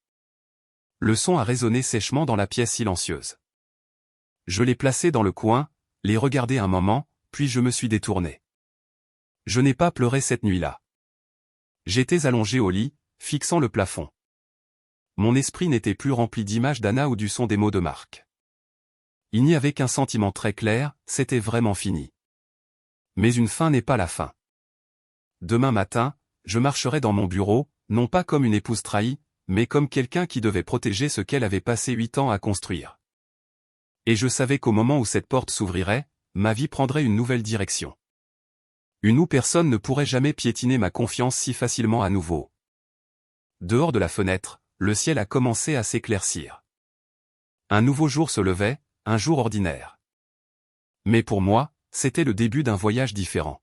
Le son a résonné sèchement dans la pièce silencieuse. Je l'ai placé dans le coin, l'ai regardé un moment, puis je me suis détourné. Je n'ai pas pleuré cette nuit-là. J'étais allongé au lit, fixant le plafond. Mon esprit n'était plus rempli d'images d'Anna ou du son des mots de Marc. Il n'y avait qu'un sentiment très clair, c'était vraiment fini. Mais une fin n'est pas la fin. Demain matin, je marcherai dans mon bureau, non pas comme une épouse trahie, mais comme quelqu'un qui devait protéger ce qu'elle avait passé 8 ans à construire. Et je savais qu'au moment où cette porte s'ouvrirait, ma vie prendrait une nouvelle direction. Une où personne ne pourrait jamais piétiner ma confiance si facilement à nouveau. Dehors de la fenêtre, le ciel a commencé à s'éclaircir. Un nouveau jour se levait, un jour ordinaire. Mais pour moi, c'était le début d'un voyage différent.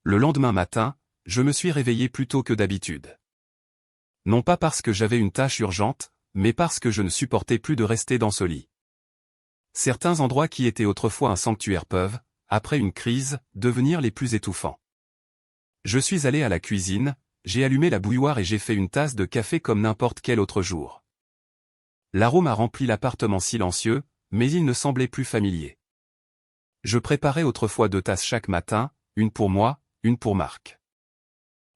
Le lendemain matin, je me suis réveillé plus tôt que d'habitude. Non pas parce que j'avais une tâche urgente, mais parce que je ne supportais plus de rester dans ce lit. Certains endroits qui étaient autrefois un sanctuaire peuvent, après une crise, devenir les plus étouffants. Je suis allé à la cuisine, j'ai allumé la bouilloire et j'ai fait une tasse de café comme n'importe quel autre jour. L'arôme a rempli l'appartement silencieux, mais il ne semblait plus familier. Je préparais autrefois 2 tasses chaque matin, une pour moi, une pour Marc.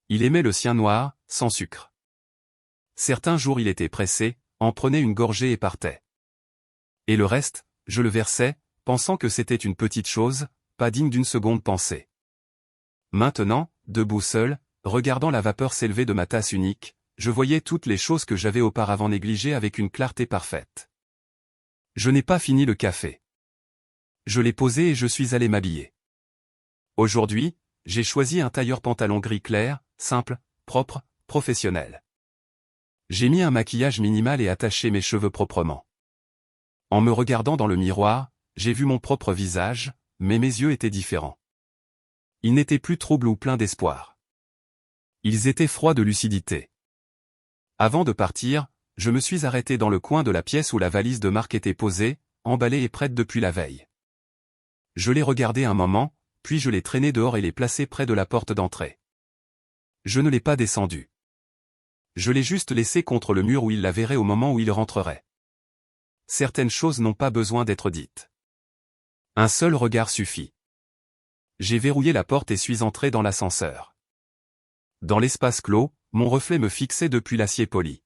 Il aimait le sien noir, sans sucre. Certains jours il était pressé, en prenait une gorgée et partait. Et le reste, je le versais, pensant que c'était une petite chose, pas digne d'une seconde pensée. Maintenant, debout seul, regardant la vapeur s'élever de ma tasse unique, je voyais toutes les choses que j'avais auparavant négligées avec une clarté parfaite. Je n'ai pas fini le café. Je l'ai posé et je suis allé m'habiller. Aujourd'hui, j'ai choisi un tailleur pantalon gris clair, simple, propre, professionnel. J'ai mis un maquillage minimal et attaché mes cheveux proprement. En me regardant dans le miroir, j'ai vu mon propre visage, mais mes yeux étaient différents. Ils n'étaient plus troubles ou pleins d'espoir. Ils étaient froids de lucidité. Avant de partir, je me suis arrêté dans le coin de la pièce où la valise de Marc était posée, emballée et prête depuis la veille. Je l'ai regardé un moment, puis je l'ai traîné dehors et l'ai placé près de la porte d'entrée. Je ne l'ai pas descendu. Je l'ai juste laissé contre le mur où il la verrait au moment où il rentrerait. Certaines choses n'ont pas besoin d'être dites. Un seul regard suffit. J'ai verrouillé la porte et suis entré dans l'ascenseur. Dans l'espace clos, mon reflet me fixait depuis l'acier poli.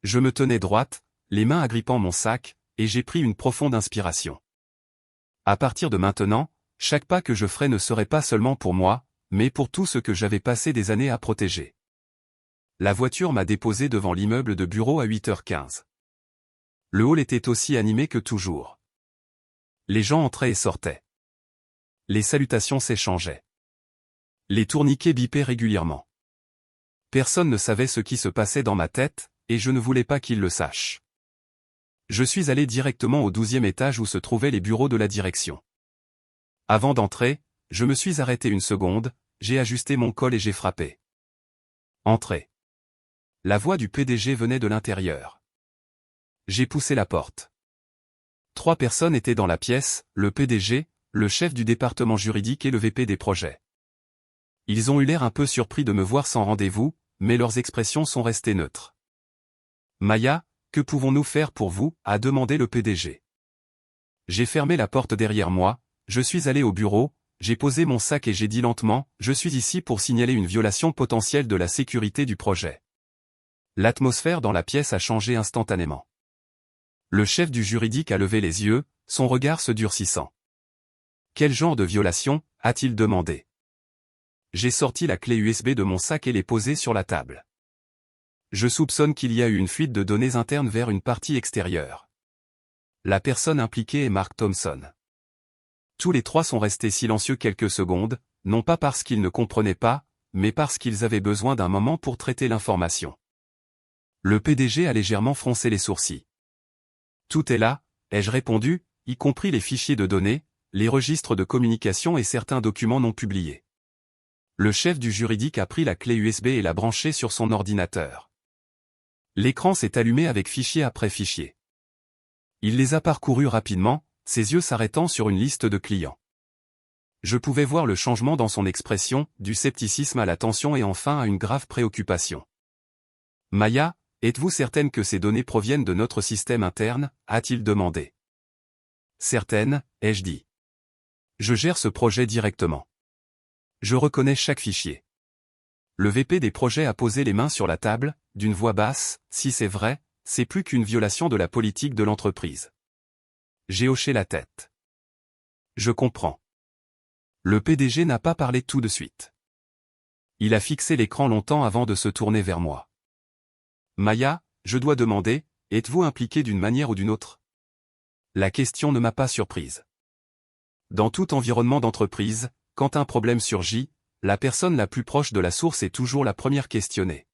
Je me tenais droite, les mains agrippant mon sac, et j'ai pris une profonde inspiration. À partir de maintenant, chaque pas que je ferai ne serait pas seulement pour moi, mais pour tout ce que j'avais passé des années à protéger. La voiture m'a déposé devant l'immeuble de bureau à 8h15. Le hall était aussi animé que toujours. Les gens entraient et sortaient. Les salutations s'échangeaient. Les tourniquets bipaient régulièrement. Personne ne savait ce qui se passait dans ma tête, et je ne voulais pas qu'ils le sachent. Je suis allé directement au 12e étage où se trouvaient les bureaux de la direction. Avant d'entrer, je me suis arrêté une seconde, j'ai ajusté mon col et j'ai frappé. Entrez. La voix du PDG venait de l'intérieur. J'ai poussé la porte. 3 personnes étaient dans la pièce, le PDG, le chef du département juridique et le VP des projets. Ils ont eu l'air un peu surpris de me voir sans rendez-vous, mais leurs expressions sont restées neutres. Maya, que pouvons-nous faire pour vous, a demandé le PDG. J'ai fermé la porte derrière moi, je suis allé au bureau, j'ai posé mon sac et j'ai dit lentement, je suis ici pour signaler une violation potentielle de la sécurité du projet. L'atmosphère dans la pièce a changé instantanément. Le chef du juridique a levé les yeux, son regard se durcissant. Quel genre de violation, a-t-il demandé. J'ai sorti la clé USB de mon sac et l'ai posée sur la table. Je soupçonne qu'il y a eu une fuite de données internes vers une partie extérieure. La personne impliquée est Mark Thompson. Tous les 3 sont restés silencieux quelques secondes, non pas parce qu'ils ne comprenaient pas, mais parce qu'ils avaient besoin d'un moment pour traiter l'information. Le PDG a légèrement froncé les sourcils. Tout est là, ai-je répondu, y compris les fichiers de données, les registres de communication et certains documents non publiés. Le chef du juridique a pris la clé USB et l'a branchée sur son ordinateur. L'écran s'est allumé avec fichier après fichier. Il les a parcourus rapidement, ses yeux s'arrêtant sur une liste de clients. Je pouvais voir le changement dans son expression, du scepticisme à l'attention et enfin à une grave préoccupation. Maya, êtes-vous certaine que ces données proviennent de notre système interne, a-t-il demandé. Certaine, ai-je dit. Je gère ce projet directement. Je reconnais chaque fichier. Le VP des projets a posé les mains sur la table, d'une voix basse, si c'est vrai, c'est plus qu'une violation de la politique de l'entreprise. J'ai hoché la tête. Je comprends. Le PDG n'a pas parlé tout de suite. Il a fixé l'écran longtemps avant de se tourner vers moi. Maya, je dois demander, êtes-vous impliqué d'une manière ou d'une autre? La question ne m'a pas surprise. Dans tout environnement d'entreprise, quand un problème surgit, la personne la plus proche de la source est toujours la première questionnée.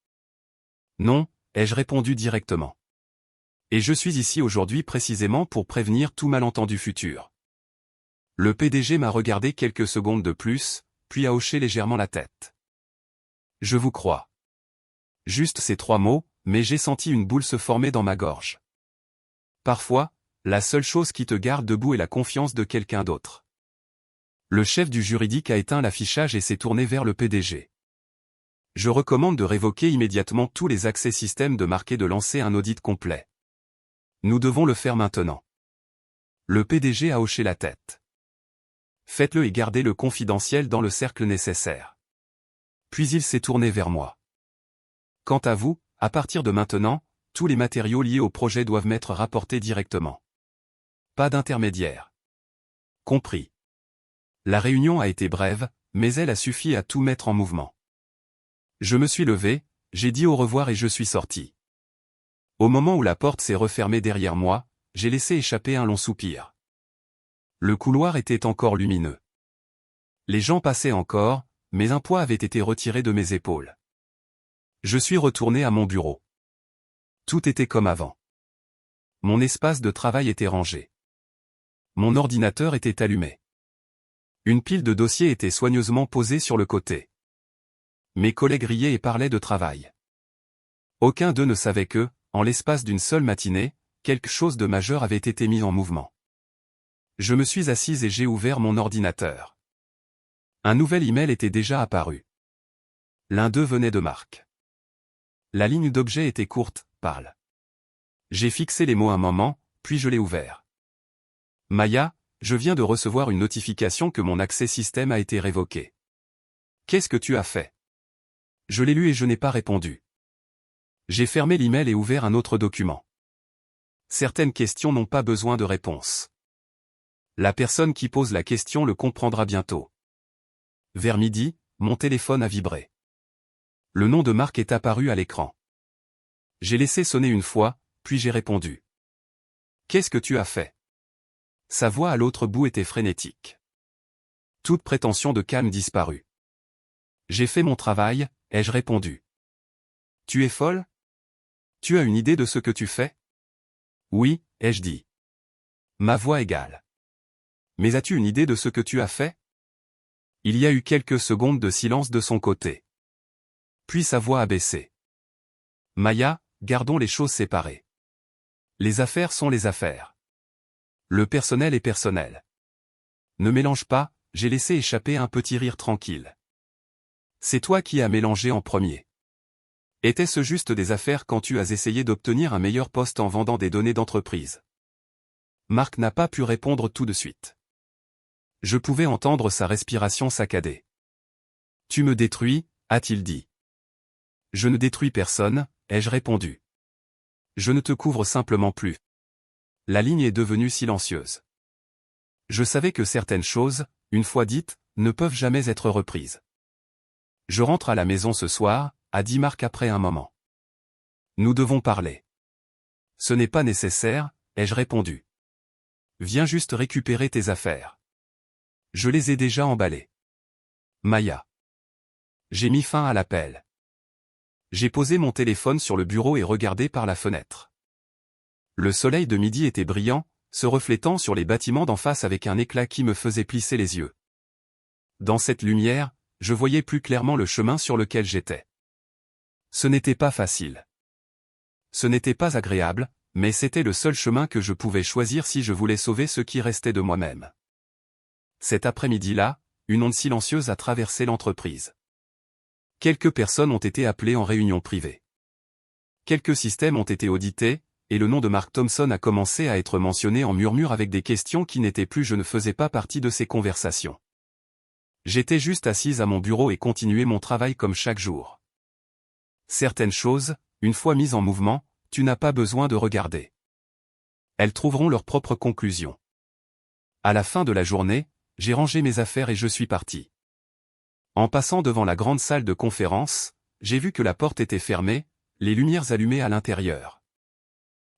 Non, ai-je répondu directement. Et je suis ici aujourd'hui précisément pour prévenir tout malentendu futur. Le PDG m'a regardé quelques secondes de plus, puis a hoché légèrement la tête. Je vous crois. Juste ces 3 mots, mais j'ai senti une boule se former dans ma gorge. Parfois, la seule chose qui te garde debout est la confiance de quelqu'un d'autre. Le chef du juridique a éteint l'affichage et s'est tourné vers le PDG. Je recommande de révoquer immédiatement tous les accès système de Marc et de lancer un audit complet. Nous devons le faire maintenant. Le PDG a hoché la tête. Faites-le et gardez-le confidentiel dans le cercle nécessaire. Puis il s'est tourné vers moi. Quant à vous, à partir de maintenant, tous les matériaux liés au projet doivent m'être rapportés directement. Pas d'intermédiaire. Compris. La réunion a été brève, mais elle a suffi à tout mettre en mouvement. Je me suis levé, j'ai dit au revoir et je suis sorti. Au moment où la porte s'est refermée derrière moi, j'ai laissé échapper un long soupir. Le couloir était encore lumineux. Les gens passaient encore, mais un poids avait été retiré de mes épaules. Je suis retourné à mon bureau. Tout était comme avant. Mon espace de travail était rangé. Mon ordinateur était allumé. Une pile de dossiers était soigneusement posée sur le côté. Mes collègues riaient et parlaient de travail. Aucun d'eux ne savait que, en l'espace d'une seule matinée, quelque chose de majeur avait été mis en mouvement. Je me suis assise et j'ai ouvert mon ordinateur. Un nouvel email était déjà apparu. L'un d'eux venait de Marc. La ligne d'objet était courte, parle. J'ai fixé les mots un moment, puis je l'ai ouvert. Maya, je viens de recevoir une notification que mon accès système a été révoqué. Qu'est-ce que tu as fait? Je l'ai lu et je n'ai pas répondu. J'ai fermé l'email et ouvert un autre document. Certaines questions n'ont pas besoin de réponse. La personne qui pose la question le comprendra bientôt. Vers midi, mon téléphone a vibré. Le nom de Marc est apparu à l'écran. J'ai laissé sonner une fois, puis j'ai répondu. Qu'est-ce que tu as fait? Sa voix à l'autre bout était frénétique. Toute prétention de calme disparut. J'ai fait mon travail, ai-je répondu. Tu es folle? Tu as une idée de ce que tu fais? Oui, ai-je dit. Ma voix égale. Mais as-tu une idée de ce que tu as fait? Il y a eu quelques secondes de silence de son côté. Puis sa voix a baissé. Maya, gardons les choses séparées. Les affaires sont les affaires. Le personnel est personnel. Ne mélange pas, j'ai laissé échapper un petit rire tranquille. C'est toi qui as mélangé en premier. Était-ce juste des affaires quand tu as essayé d'obtenir un meilleur poste en vendant des données d'entreprise? Marc n'a pas pu répondre tout de suite. Je pouvais entendre sa respiration saccadée. Tu me détruis, a-t-il dit. Je ne détruis personne, ai-je répondu. Je ne te couvre simplement plus. La ligne est devenue silencieuse. Je savais que certaines choses, une fois dites, ne peuvent jamais être reprises. Je rentre à la maison ce soir, a dit Marc après un moment. Nous devons parler. Ce n'est pas nécessaire, ai-je répondu. Viens juste récupérer tes affaires. Je les ai déjà emballées. Maya. J'ai mis fin à l'appel. J'ai posé mon téléphone sur le bureau et regardé par la fenêtre. Le soleil de midi était brillant, se reflétant sur les bâtiments d'en face avec un éclat qui me faisait plisser les yeux. Dans cette lumière, je voyais plus clairement le chemin sur lequel j'étais. Ce n'était pas facile. Ce n'était pas agréable, mais c'était le seul chemin que je pouvais choisir si je voulais sauver ce qui restait de moi-même. Cet après-midi-là, une onde silencieuse a traversé l'entreprise. Quelques personnes ont été appelées en réunion privée. Quelques systèmes ont été audités, et le nom de Marc Thompson a commencé à être mentionné en murmure avec des questions qui n'étaient plus. Je ne faisais pas partie de ces conversations. J'étais juste assise à mon bureau et continuais mon travail comme chaque jour. Certaines choses, une fois mises en mouvement, tu n'as pas besoin de regarder. Elles trouveront leur propre conclusion. À la fin de la journée, j'ai rangé mes affaires et je suis parti. En passant devant la grande salle de conférence, j'ai vu que la porte était fermée, les lumières allumées à l'intérieur.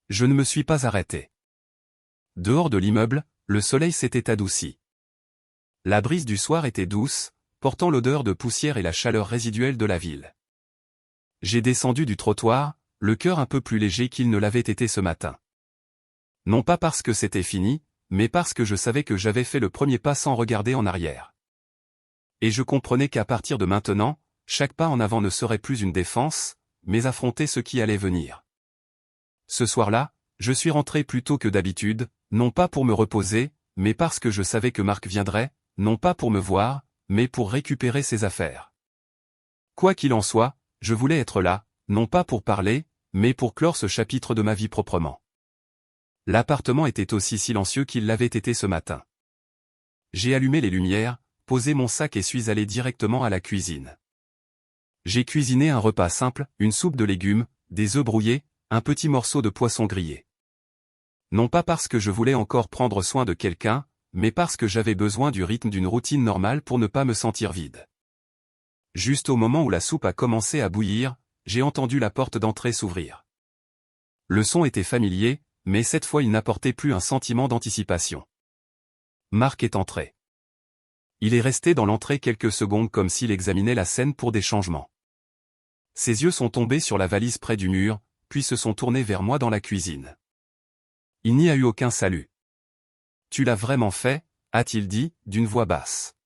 Je ne me suis pas arrêté. Dehors de l'immeuble, le soleil s'était adouci. La brise du soir était douce, portant l'odeur de poussière et la chaleur résiduelle de la ville. J'ai descendu du trottoir, le cœur un peu plus léger qu'il ne l'avait été ce matin. Non pas parce que c'était fini, mais parce que je savais que j'avais fait le premier pas sans regarder en arrière. Et je comprenais qu'à partir de maintenant, chaque pas en avant ne serait plus une défense, mais affronter ce qui allait venir. Ce soir-là, je suis rentré plus tôt que d'habitude, non pas pour me reposer, mais parce que je savais que Marc viendrait, non pas pour me voir, mais pour récupérer ses affaires. Quoi qu'il en soit, je voulais être là, non pas pour parler, mais pour clore ce chapitre de ma vie proprement. L'appartement était aussi silencieux qu'il l'avait été ce matin. J'ai allumé les lumières, posé mon sac et suis allé directement à la cuisine. J'ai cuisiné un repas simple, une soupe de légumes, des œufs brouillés, un petit morceau de poisson grillé. Non pas parce que je voulais encore prendre soin de quelqu'un, mais parce que j'avais besoin du rythme d'une routine normale pour ne pas me sentir vide. Juste au moment où la soupe a commencé à bouillir, j'ai entendu la porte d'entrée s'ouvrir. Le son était familier, mais cette fois il n'apportait plus un sentiment d'anticipation. Marc est entré. Il est resté dans l'entrée quelques secondes comme s'il examinait la scène pour des changements. Ses yeux sont tombés sur la valise près du mur, puis se sont tournés vers moi dans la cuisine. Il n'y a eu aucun salut. Tu l'as vraiment fait, a-t-il dit, d'une voix basse.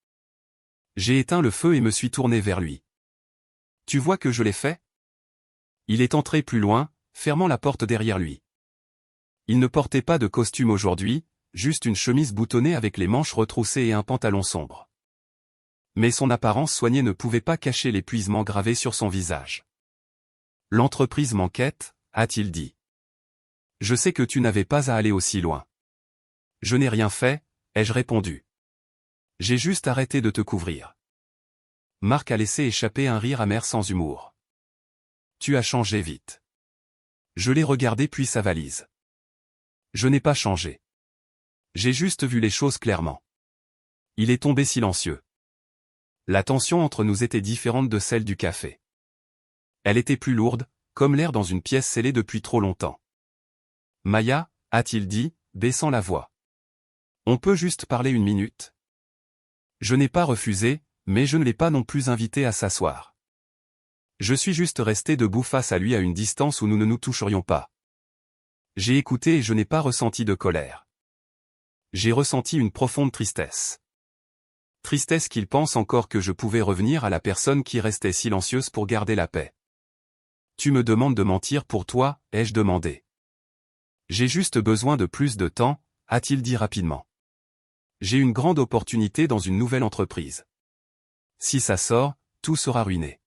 J'ai éteint le feu et me suis tourné vers lui. Tu vois que je l'ai fait? Il est entré plus loin, fermant la porte derrière lui. Il ne portait pas de costume aujourd'hui, juste une chemise boutonnée avec les manches retroussées et un pantalon sombre. Mais son apparence soignée ne pouvait pas cacher l'épuisement gravé sur son visage. L'entreprise m'enquête, a-t-il dit. Je sais que tu n'avais pas à aller aussi loin. Je n'ai rien fait, ai-je répondu. J'ai juste arrêté de te couvrir. Marc a laissé échapper un rire amer sans humour. Tu as changé vite. Je l'ai regardé puis sa valise. Je n'ai pas changé. J'ai juste vu les choses clairement. Il est tombé silencieux. La tension entre nous était différente de celle du café. Elle était plus lourde, comme l'air dans une pièce scellée depuis trop longtemps. Maya, a-t-il dit, baissant la voix. On peut juste parler une minute? Je n'ai pas refusé, mais je ne l'ai pas non plus invité à s'asseoir. Je suis juste resté debout face à lui à une distance où nous ne nous toucherions pas. J'ai écouté et je n'ai pas ressenti de colère. J'ai ressenti une profonde tristesse. Tristesse qu'il pense encore que je pouvais revenir à la personne qui restait silencieuse pour garder la paix. Tu me demandes de mentir pour toi, ai-je demandé. J'ai juste besoin de plus de temps, a-t-il dit rapidement. J'ai une grande opportunité dans une nouvelle entreprise. Si ça sort, tout sera ruiné.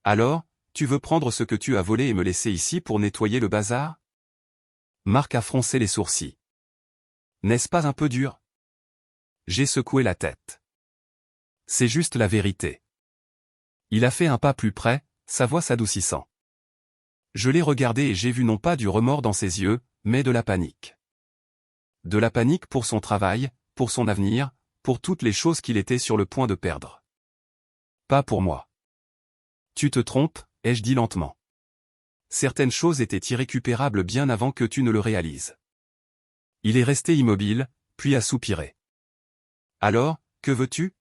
Alors, tu veux prendre ce que tu as volé et me laisser ici pour nettoyer le bazar? Marc a froncé les sourcils. N'est-ce pas un peu dur? J'ai secoué la tête. C'est juste la vérité. Il a fait un pas plus près, sa voix s'adoucissant. Je l'ai regardé et j'ai vu non pas du remords dans ses yeux, mais de la panique. De la panique pour son travail, pour son avenir, pour toutes les choses qu'il était sur le point de perdre. Pas pour moi. Tu te trompes, ai-je dit lentement. Certaines choses étaient irrécupérables bien avant que tu ne le réalises. Il est resté immobile, puis a soupiré. Alors, que veux-tu?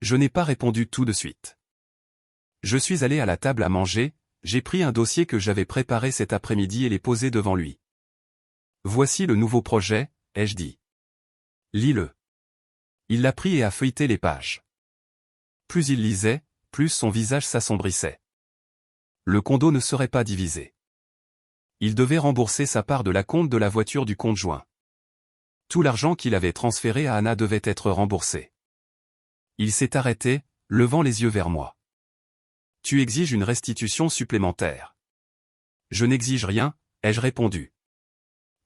Je n'ai pas répondu tout de suite. Je suis allé à la table à manger, j'ai pris un dossier que j'avais préparé cet après-midi et l'ai posé devant lui. Voici le nouveau projet, ai-je dit. Lis-le. Il l'a pris et a feuilleté les pages. Plus il lisait, plus son visage s'assombrissait. Le condo ne serait pas divisé. Il devait rembourser sa part de l'acompte de la voiture du conjoint. Tout l'argent qu'il avait transféré à Anna devait être remboursé. Il s'est arrêté, levant les yeux vers moi. Tu exiges une restitution supplémentaire. Je n'exige rien, ai-je répondu.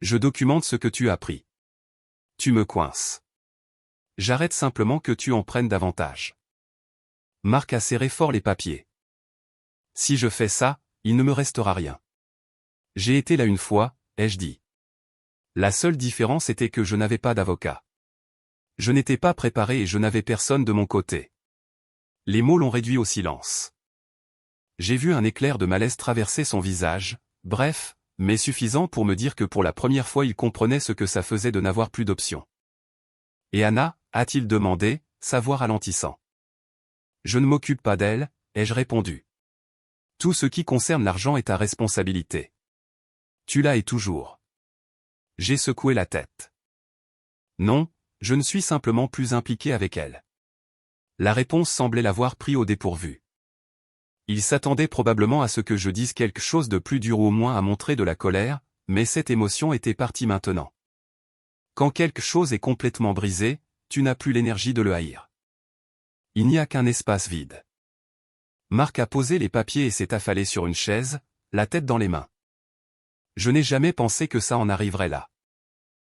Je documente ce que tu as pris. Tu me coinces. J'arrête simplement que tu en prennes davantage. Marc a serré fort les papiers. Si je fais ça, il ne me restera rien. J'ai été là une fois, ai-je dit. La seule différence était que je n'avais pas d'avocat. Je n'étais pas préparé et je n'avais personne de mon côté. Les mots l'ont réduit au silence. J'ai vu un éclair de malaise traverser son visage, bref, mais suffisant pour me dire que pour la première fois il comprenait ce que ça faisait de n'avoir plus d'option. Et Anna, a-t-il demandé, sa voix ralentissant. Je ne m'occupe pas d'elle, ai-je répondu. Tout ce qui concerne l'argent est ta responsabilité. Tu l'as et toujours. J'ai secoué la tête. Non, je ne suis simplement plus impliqué avec elle. La réponse semblait l'avoir pris au dépourvu. Il s'attendait probablement à ce que je dise quelque chose de plus dur ou au moins à montrer de la colère, mais cette émotion était partie maintenant. Quand quelque chose est complètement brisé, tu n'as plus l'énergie de le haïr. Il n'y a qu'un espace vide. Marc a posé les papiers et s'est affalé sur une chaise, la tête dans les mains. Je n'ai jamais pensé que ça en arriverait là.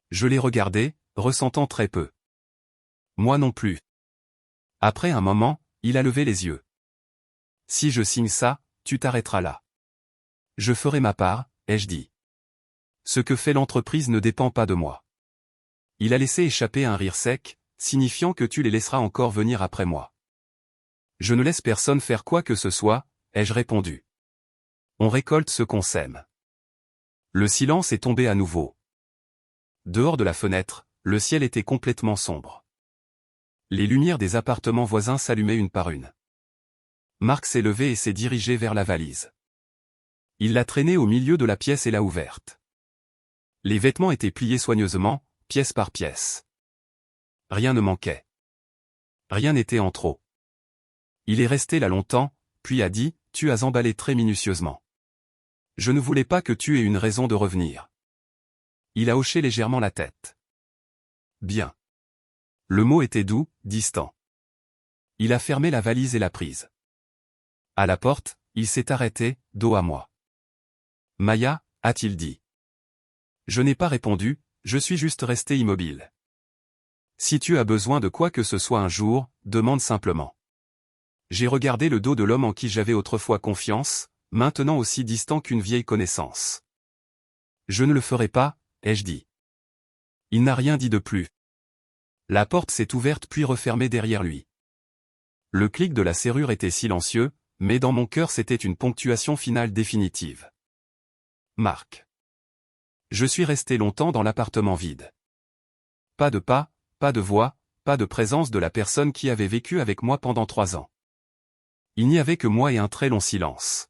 Je l'ai regardé, ressentant très peu. Moi non plus. Après un moment, il a levé les yeux. Si je signe ça, tu t'arrêteras là. Je ferai ma part, ai-je dit. Ce que fait l'entreprise ne dépend pas de moi. Il a laissé échapper un rire sec, signifiant que tu les laisseras encore venir après moi. Je ne laisse personne faire quoi que ce soit, ai-je répondu. On récolte ce qu'on sème. Le silence est tombé à nouveau. Dehors de la fenêtre, le ciel était complètement sombre. Les lumières des appartements voisins s'allumaient une par une. Marc s'est levé et s'est dirigé vers la valise. Il l'a traînée au milieu de la pièce et l'a ouverte. Les vêtements étaient pliés soigneusement, pièce par pièce. Rien ne manquait. Rien n'était en trop. Il est resté là longtemps, puis a dit, « Tu as emballé très minutieusement. Je ne voulais pas que tu aies une raison de revenir. » Il a hoché légèrement la tête. Bien. Le mot était doux, distant. Il a fermé la valise et l'a prise. À la porte, il s'est arrêté, dos à moi. « Maya » a-t-il dit. Je n'ai pas répondu, je suis juste resté immobile. Si tu as besoin de quoi que ce soit un jour, demande simplement. J'ai regardé le dos de l'homme en qui j'avais autrefois confiance, maintenant aussi distant qu'une vieille connaissance. Je ne le ferai pas, ai-je dit. Il n'a rien dit de plus. La porte s'est ouverte puis refermée derrière lui. Le clic de la serrure était silencieux, mais dans mon cœur c'était une ponctuation finale définitive. Marc. Je suis resté longtemps dans l'appartement vide. Pas de pas, pas de voix, pas de présence de la personne qui avait vécu avec moi pendant 3 ans. Il n'y avait que moi et un très long silence.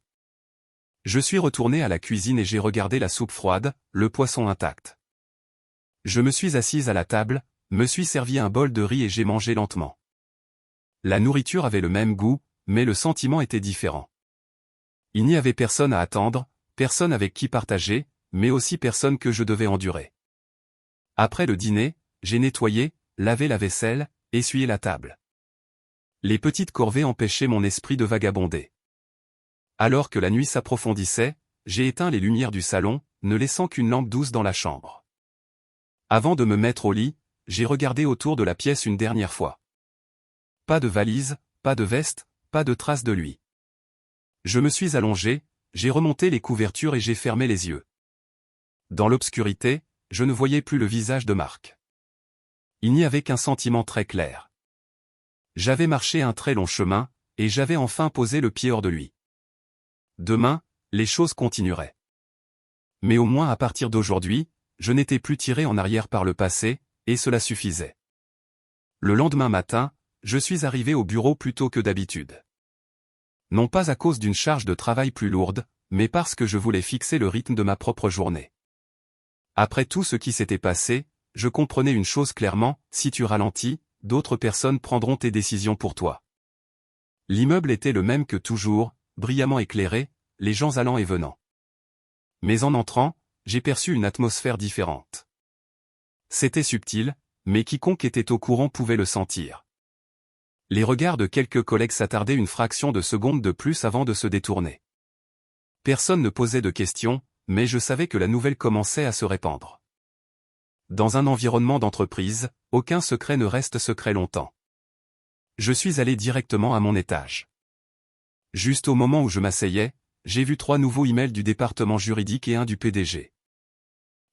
Je suis retourné à la cuisine et j'ai regardé la soupe froide, le poisson intact. Je me suis assise à la table, me suis servi un bol de riz et j'ai mangé lentement. La nourriture avait le même goût, mais le sentiment était différent. Il n'y avait personne à attendre, personne avec qui partager, mais aussi personne que je devais endurer. Après le dîner, j'ai nettoyé, lavé la vaisselle, essuyé la table. Les petites corvées empêchaient mon esprit de vagabonder. Alors que la nuit s'approfondissait, j'ai éteint les lumières du salon, ne laissant qu'une lampe douce dans la chambre. Avant de me mettre au lit, j'ai regardé autour de la pièce une dernière fois. Pas de valise, pas de veste, pas de traces de lui. Je me suis allongé, j'ai remonté les couvertures et j'ai fermé les yeux. Dans l'obscurité, je ne voyais plus le visage de Marc. Il n'y avait qu'un sentiment très clair. J'avais marché un très long chemin, et j'avais enfin posé le pied hors de lui. Demain, les choses continueraient. Mais au moins à partir d'aujourd'hui, je n'étais plus tiré en arrière par le passé, et cela suffisait. Le lendemain matin, je suis arrivé au bureau plus tôt que d'habitude. Non pas à cause d'une charge de travail plus lourde, mais parce que je voulais fixer le rythme de ma propre journée. Après tout ce qui s'était passé, je comprenais une chose clairement, si tu ralentis, d'autres personnes prendront tes décisions pour toi. L'immeuble était le même que toujours, brillamment éclairé, les gens allant et venant. Mais en entrant, j'ai perçu une atmosphère différente. C'était subtil, mais quiconque était au courant pouvait le sentir. Les regards de quelques collègues s'attardaient une fraction de seconde de plus avant de se détourner. Personne ne posait de questions, mais je savais que la nouvelle commençait à se répandre. Dans un environnement d'entreprise, aucun secret ne reste secret longtemps. Je suis allé directement à mon étage. Juste au moment où je m'asseyais, j'ai vu 3 nouveaux emails du département juridique et un du PDG.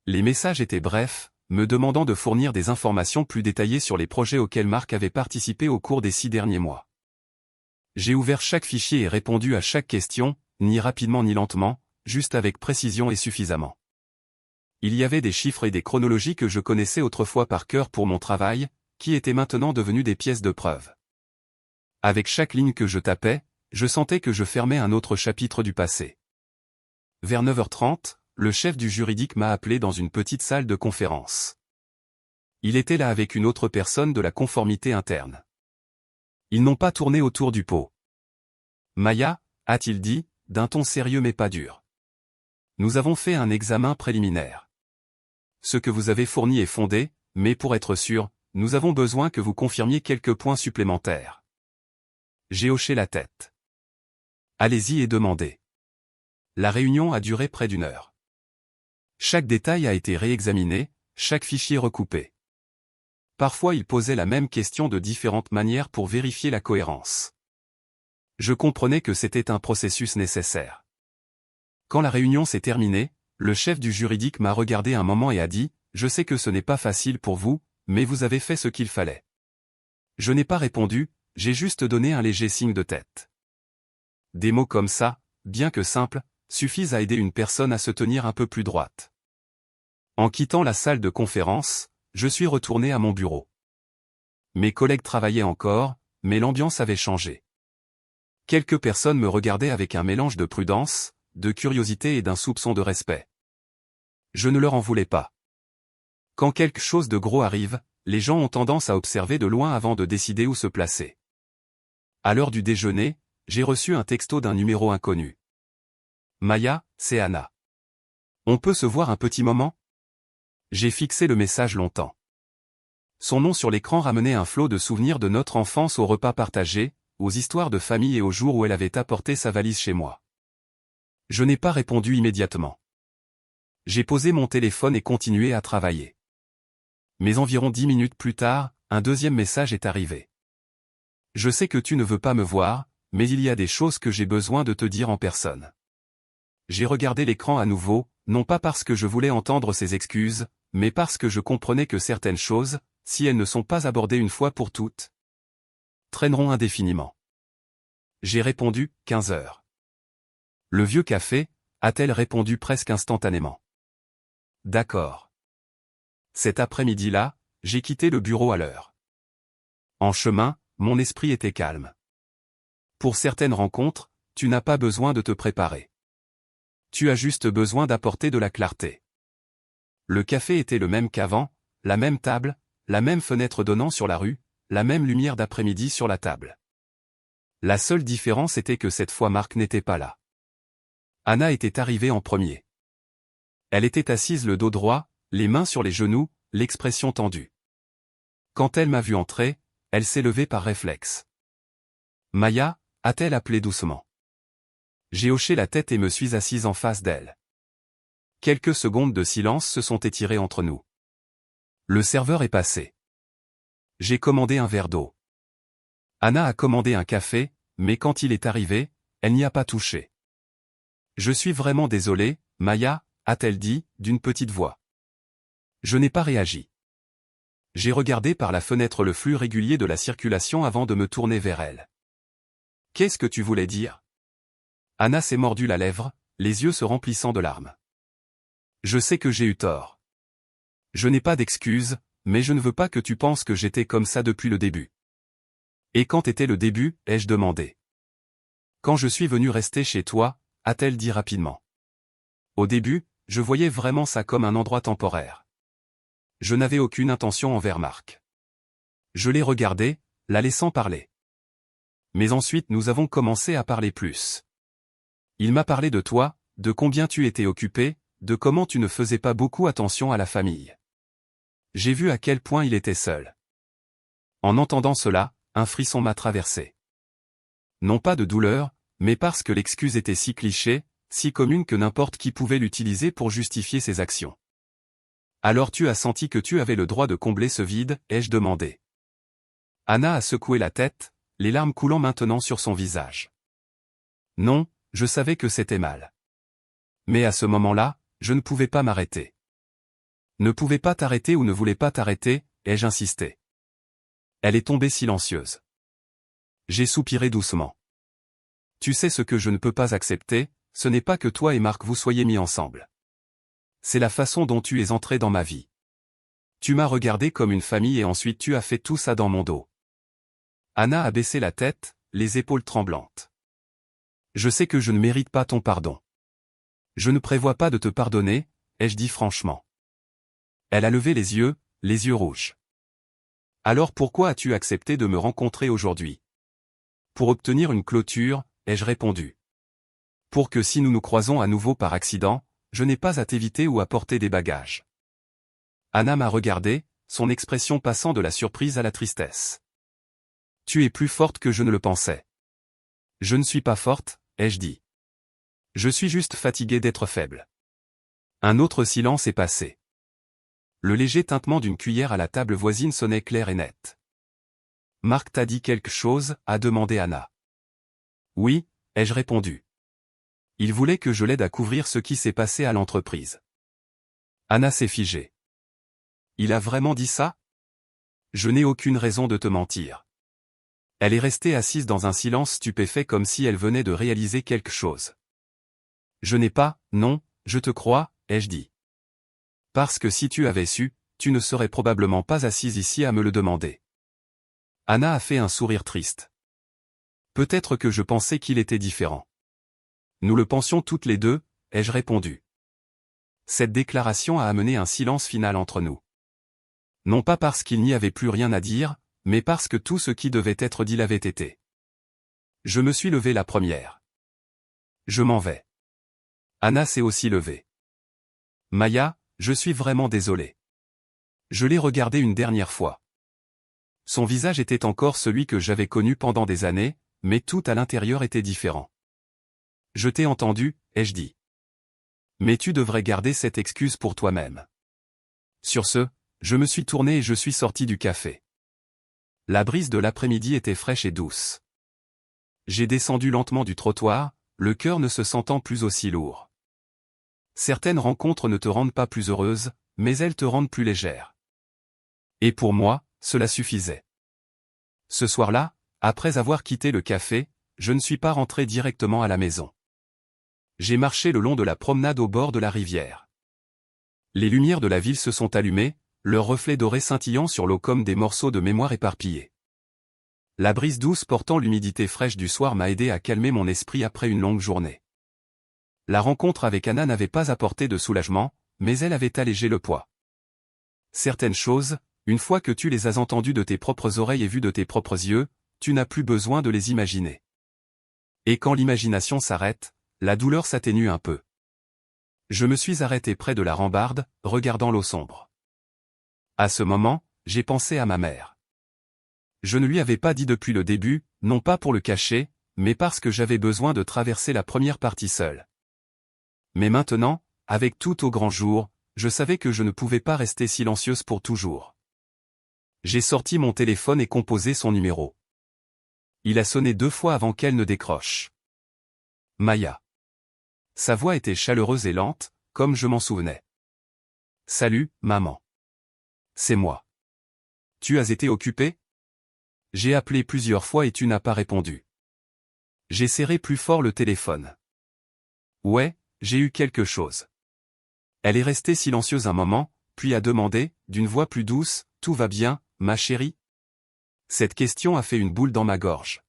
Les messages étaient brefs, me demandant de fournir des informations plus détaillées sur les projets auxquels Marc avait participé au cours des 6 derniers mois. J'ai ouvert chaque fichier et répondu à chaque question, ni rapidement ni lentement, juste avec précision et suffisamment. Il y avait des chiffres et des chronologies que je connaissais autrefois par cœur pour mon travail, qui étaient maintenant devenus des pièces de preuve. Avec chaque ligne que je tapais, je sentais que je fermais un autre chapitre du passé. Vers 9h30, le chef du juridique m'a appelé dans une petite salle de conférence. Il était là avec une autre personne de la conformité interne. Ils n'ont pas tourné autour du pot. Maya, a-t-il dit, d'un ton sérieux mais pas dur. Nous avons fait un examen préliminaire. Ce que vous avez fourni est fondé, mais pour être sûr, nous avons besoin que vous confirmiez quelques points supplémentaires. J'ai hoché la tête. Allez-y et demandez. La réunion a duré près d'1 heure. Chaque détail a été réexaminé, chaque fichier recoupé. Parfois il posait la même question de différentes manières pour vérifier la cohérence. Je comprenais que c'était un processus nécessaire. Quand la réunion s'est terminée, le chef du juridique m'a regardé un moment et a dit « Je sais que ce n'est pas facile pour vous, mais vous avez fait ce qu'il fallait. » Je n'ai pas répondu, j'ai juste donné un léger signe de tête. Des mots comme ça, bien que simples, suffisent à aider une personne à se tenir un peu plus droite. En quittant la salle de conférence, je suis retourné à mon bureau. Mes collègues travaillaient encore, mais l'ambiance avait changé. Quelques personnes me regardaient avec un mélange de prudence, de curiosité et d'un soupçon de respect. Je ne leur en voulais pas. Quand quelque chose de gros arrive, les gens ont tendance à observer de loin avant de décider où se placer. À l'heure du déjeuner, j'ai reçu un texto d'un numéro inconnu. Maya, c'est Anna. On peut se voir un petit moment? J'ai fixé le message longtemps. Son nom sur l'écran ramenait un flot de souvenirs de notre enfance aux repas partagés, aux histoires de famille et aux jours où elle avait apporté sa valise chez moi. Je n'ai pas répondu immédiatement. J'ai posé mon téléphone et continué à travailler. Mais environ 10 minutes plus tard, un deuxième message est arrivé. Je sais que tu ne veux pas me voir, mais il y a des choses que j'ai besoin de te dire en personne. J'ai regardé l'écran à nouveau, non pas parce que je voulais entendre ses excuses, mais parce que je comprenais que certaines choses, si elles ne sont pas abordées une fois pour toutes, traîneront indéfiniment. J'ai répondu, 15 heures. Le vieux café, a-t-elle répondu presque instantanément. D'accord. Cet après-midi-là, j'ai quitté le bureau à l'heure. En chemin, mon esprit était calme. Pour certaines rencontres, tu n'as pas besoin de te préparer. Tu as juste besoin d'apporter de la clarté. Le café était le même qu'avant, la même table, la même fenêtre donnant sur la rue, la même lumière d'après-midi sur la table. La seule différence était que cette fois Marc n'était pas là. Anna était arrivée en premier. Elle était assise le dos droit, les mains sur les genoux, l'expression tendue. Quand elle m'a vu entrer, elle s'est levée par réflexe. Maya, a-t-elle appelé doucement. J'ai hoché la tête et me suis assise en face d'elle. Quelques secondes de silence se sont étirées entre nous. Le serveur est passé. J'ai commandé un verre d'eau. Anna a commandé un café, mais quand il est arrivé, elle n'y a pas touché. Je suis vraiment désolé, Maya, a-t-elle dit, d'une petite voix. Je n'ai pas réagi. J'ai regardé par la fenêtre le flux régulier de la circulation avant de me tourner vers elle. Qu'est-ce que tu voulais dire? Anna s'est mordu la lèvre, les yeux se remplissant de larmes. Je sais que j'ai eu tort. Je n'ai pas d'excuses, mais je ne veux pas que tu penses que j'étais comme ça depuis le début. Et quand était le début, ai-je demandé. Quand je suis venu rester chez toi, a-t-elle dit rapidement. Au début, je voyais vraiment ça comme un endroit temporaire. Je n'avais aucune intention envers Marc. Je l'ai regardé, la laissant parler. Mais ensuite nous avons commencé à parler plus. Il m'a parlé de toi, de combien tu étais occupé, de comment tu ne faisais pas beaucoup attention à la famille. J'ai vu à quel point il était seul. En entendant cela, un frisson m'a traversé. Non pas de douleur, mais parce que l'excuse était si cliché, si commune que n'importe qui pouvait l'utiliser pour justifier ses actions. Alors tu as senti que tu avais le droit de combler ce vide, ai-je demandé. Anna a secoué la tête, les larmes coulant maintenant sur son visage. Non, je savais que c'était mal. Mais à ce moment-là, je ne pouvais pas m'arrêter. Ne pouvais pas t'arrêter ou ne voulais pas t'arrêter, ai-je insisté. Elle est tombée silencieuse. J'ai soupiré doucement. Tu sais ce que je ne peux pas accepter, ce n'est pas que toi et Marc vous soyez mis ensemble. C'est la façon dont tu es entré dans ma vie. Tu m'as regardé comme une famille et ensuite tu as fait tout ça dans mon dos. Anna a baissé la tête, les épaules tremblantes. Je sais que je ne mérite pas ton pardon. Je ne prévois pas de te pardonner, ai-je dit franchement. Elle a levé les yeux rouges. Alors pourquoi as-tu accepté de me rencontrer aujourd'hui? Pour obtenir une clôture, ai-je répondu. Pour que si nous nous croisons à nouveau par accident, je n'ai pas à t'éviter ou à porter des bagages. Anna m'a regardé, son expression passant de la surprise à la tristesse. Tu es plus forte que je ne le pensais. Je ne suis pas forte, ai-je dit. Je suis juste fatiguée d'être faible. Un autre silence est passé. Le léger tintement d'une cuillère à la table voisine sonnait clair et net. Marc t'a dit quelque chose, a demandé Anna. Oui, ai-je répondu. Il voulait que je l'aide à couvrir ce qui s'est passé à l'entreprise. Anna s'est figée. Il a vraiment dit ça? Je n'ai aucune raison de te mentir. Elle est restée assise dans un silence stupéfait comme si elle venait de réaliser quelque chose. Je n'ai pas, non, je te crois, ai-je dit. Parce que si tu avais su, tu ne serais probablement pas assise ici à me le demander. Anna a fait un sourire triste. Peut-être que je pensais qu'il était différent. Nous le pensions toutes les deux, ai-je répondu. Cette déclaration a amené un silence final entre nous. Non pas parce qu'il n'y avait plus rien à dire, mais parce que tout ce qui devait être dit l'avait été. Je me suis levé la première. Je m'en vais. Anna s'est aussi levée. Maya, je suis vraiment désolé. Je l'ai regardée une dernière fois. Son visage était encore celui que j'avais connu pendant des années, mais tout à l'intérieur était différent. Je t'ai entendu, ai-je dit. Mais tu devrais garder cette excuse pour toi-même. Sur ce, je me suis tourné et je suis sorti du café. La brise de l'après-midi était fraîche et douce. J'ai descendu lentement du trottoir, le cœur ne se sentant plus aussi lourd. Certaines rencontres ne te rendent pas plus heureuse, mais elles te rendent plus légère. Et pour moi, cela suffisait. Ce soir-là, après avoir quitté le café, je ne suis pas rentré directement à la maison. J'ai marché le long de la promenade au bord de la rivière. Les lumières de la ville se sont allumées, leurs reflets dorés scintillant sur l'eau comme des morceaux de mémoire éparpillés. La brise douce portant l'humidité fraîche du soir m'a aidé à calmer mon esprit après une longue journée. La rencontre avec Anna n'avait pas apporté de soulagement, mais elle avait allégé le poids. Certaines choses, une fois que tu les as entendues de tes propres oreilles et vues de tes propres yeux, tu n'as plus besoin de les imaginer. Et quand l'imagination s'arrête, la douleur s'atténue un peu. Je me suis arrêté près de la rambarde, regardant l'eau sombre. À ce moment, j'ai pensé à ma mère. Je ne lui avais pas dit depuis le début, non pas pour le cacher, mais parce que j'avais besoin de traverser la première partie seule. Mais maintenant, avec tout au grand jour, je savais que je ne pouvais pas rester silencieuse pour toujours. J'ai sorti mon téléphone et composé son numéro. Il a sonné 2 fois avant qu'elle ne décroche. Maya. Sa voix était chaleureuse et lente, comme je m'en souvenais. Salut, maman. C'est moi. Tu as été occupée? J'ai appelé plusieurs fois et tu n'as pas répondu. J'ai serré plus fort le téléphone. Ouais, j'ai eu quelque chose. Elle est restée silencieuse un moment, puis a demandé, d'une voix plus douce, tout va bien, ma chérie? Cette question a fait une boule dans ma gorge.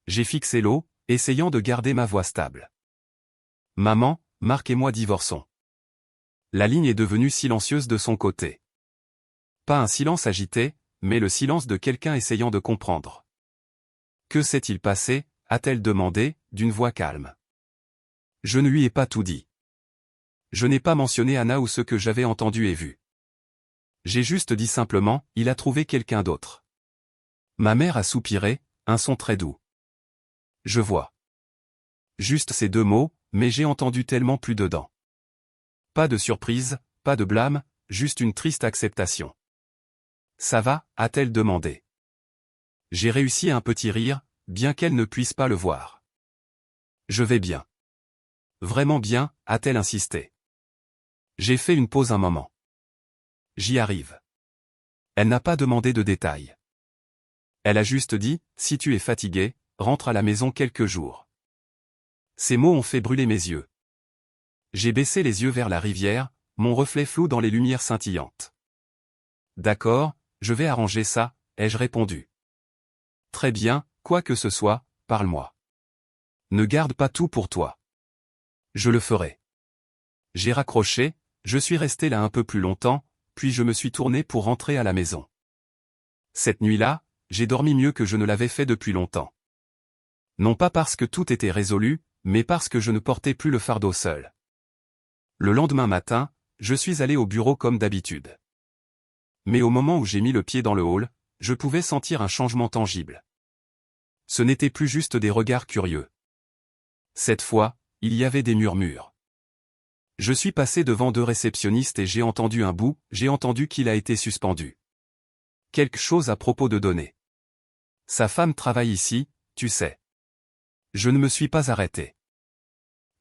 J'ai fixé l'eau, essayant de garder ma voix stable. Maman, Marc et moi divorçons. La ligne est devenue silencieuse de son côté. Pas un silence agité, mais le silence de quelqu'un essayant de comprendre. Que s'est-il passé, a-t-elle demandé, d'une voix calme. Je ne lui ai pas tout dit. Je n'ai pas mentionné Anna ou ce que j'avais entendu et vu. J'ai juste dit simplement, il a trouvé quelqu'un d'autre. Ma mère a soupiré, un son très doux. Je vois. Juste ces 2 mots, mais j'ai entendu tellement plus dedans. Pas de surprise, pas de blâme, juste une triste acceptation. Ça va, a-t-elle demandé. J'ai réussi un petit rire, bien qu'elle ne puisse pas le voir. Je vais bien. Vraiment bien, a-t-elle insisté. J'ai fait une pause un moment. J'y arrive. Elle n'a pas demandé de détails. Elle a juste dit, si tu es fatigué, rentre à la maison quelques jours. Ces mots ont fait brûler mes yeux. J'ai baissé les yeux vers la rivière, mon reflet flou dans les lumières scintillantes. D'accord, je vais arranger ça, ai-je répondu. Très bien, quoi que ce soit, parle-moi. Ne garde pas tout pour toi. Je le ferai. J'ai raccroché, je suis resté là un peu plus longtemps, puis je me suis tourné pour rentrer à la maison. Cette nuit-là, j'ai dormi mieux que je ne l'avais fait depuis longtemps. Non pas parce que tout était résolu, mais parce que je ne portais plus le fardeau seul. Le lendemain matin, je suis allé au bureau comme d'habitude. Mais au moment où j'ai mis le pied dans le hall, je pouvais sentir un changement tangible. Ce n'était plus juste des regards curieux. Cette fois, il y avait des murmures. Je suis passé devant 2 réceptionnistes et j'ai entendu qu'il a été suspendu. Quelque chose à propos de données. Sa femme travaille ici, tu sais. Je ne me suis pas arrêté.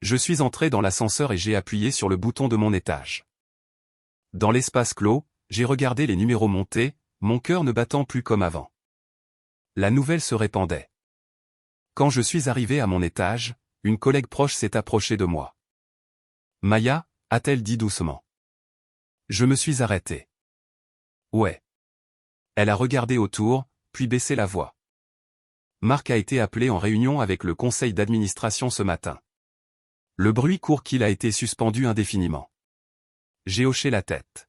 Je suis entré dans l'ascenseur et j'ai appuyé sur le bouton de mon étage. Dans l'espace clos, j'ai regardé les numéros monter, mon cœur ne battant plus comme avant. La nouvelle se répandait. Quand je suis arrivé à mon étage, une collègue proche s'est approchée de moi. Maya, a-t-elle dit doucement. Je me suis arrêté. Ouais. Elle a regardé autour, puis baissé la voix. Marc a été appelé en réunion avec le conseil d'administration ce matin. Le bruit court qu'il a été suspendu indéfiniment. J'ai hoché la tête.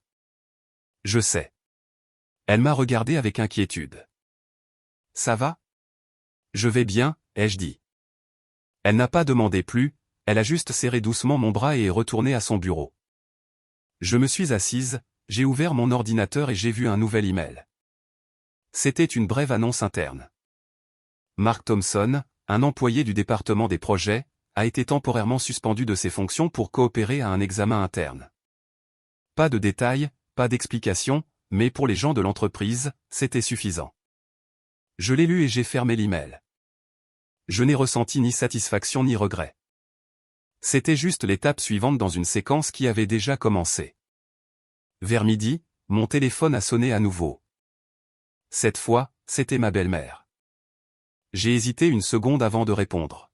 Je sais. Elle m'a regardé avec inquiétude. Ça va? Je vais bien, ai-je dit. Elle n'a pas demandé plus, elle a juste serré doucement mon bras et est retournée à son bureau. Je me suis assise, j'ai ouvert mon ordinateur et j'ai vu un nouvel email. C'était une brève annonce interne. Mark Thompson, un employé du département des projets, a été temporairement suspendu de ses fonctions pour coopérer à un examen interne. Pas de détails, pas d'explications, mais pour les gens de l'entreprise, c'était suffisant. Je l'ai lu et j'ai fermé l'email. Je n'ai ressenti ni satisfaction ni regret. C'était juste l'étape suivante dans une séquence qui avait déjà commencé. Vers midi, mon téléphone a sonné à nouveau. Cette fois, c'était ma belle-mère. J'ai hésité une seconde avant de répondre.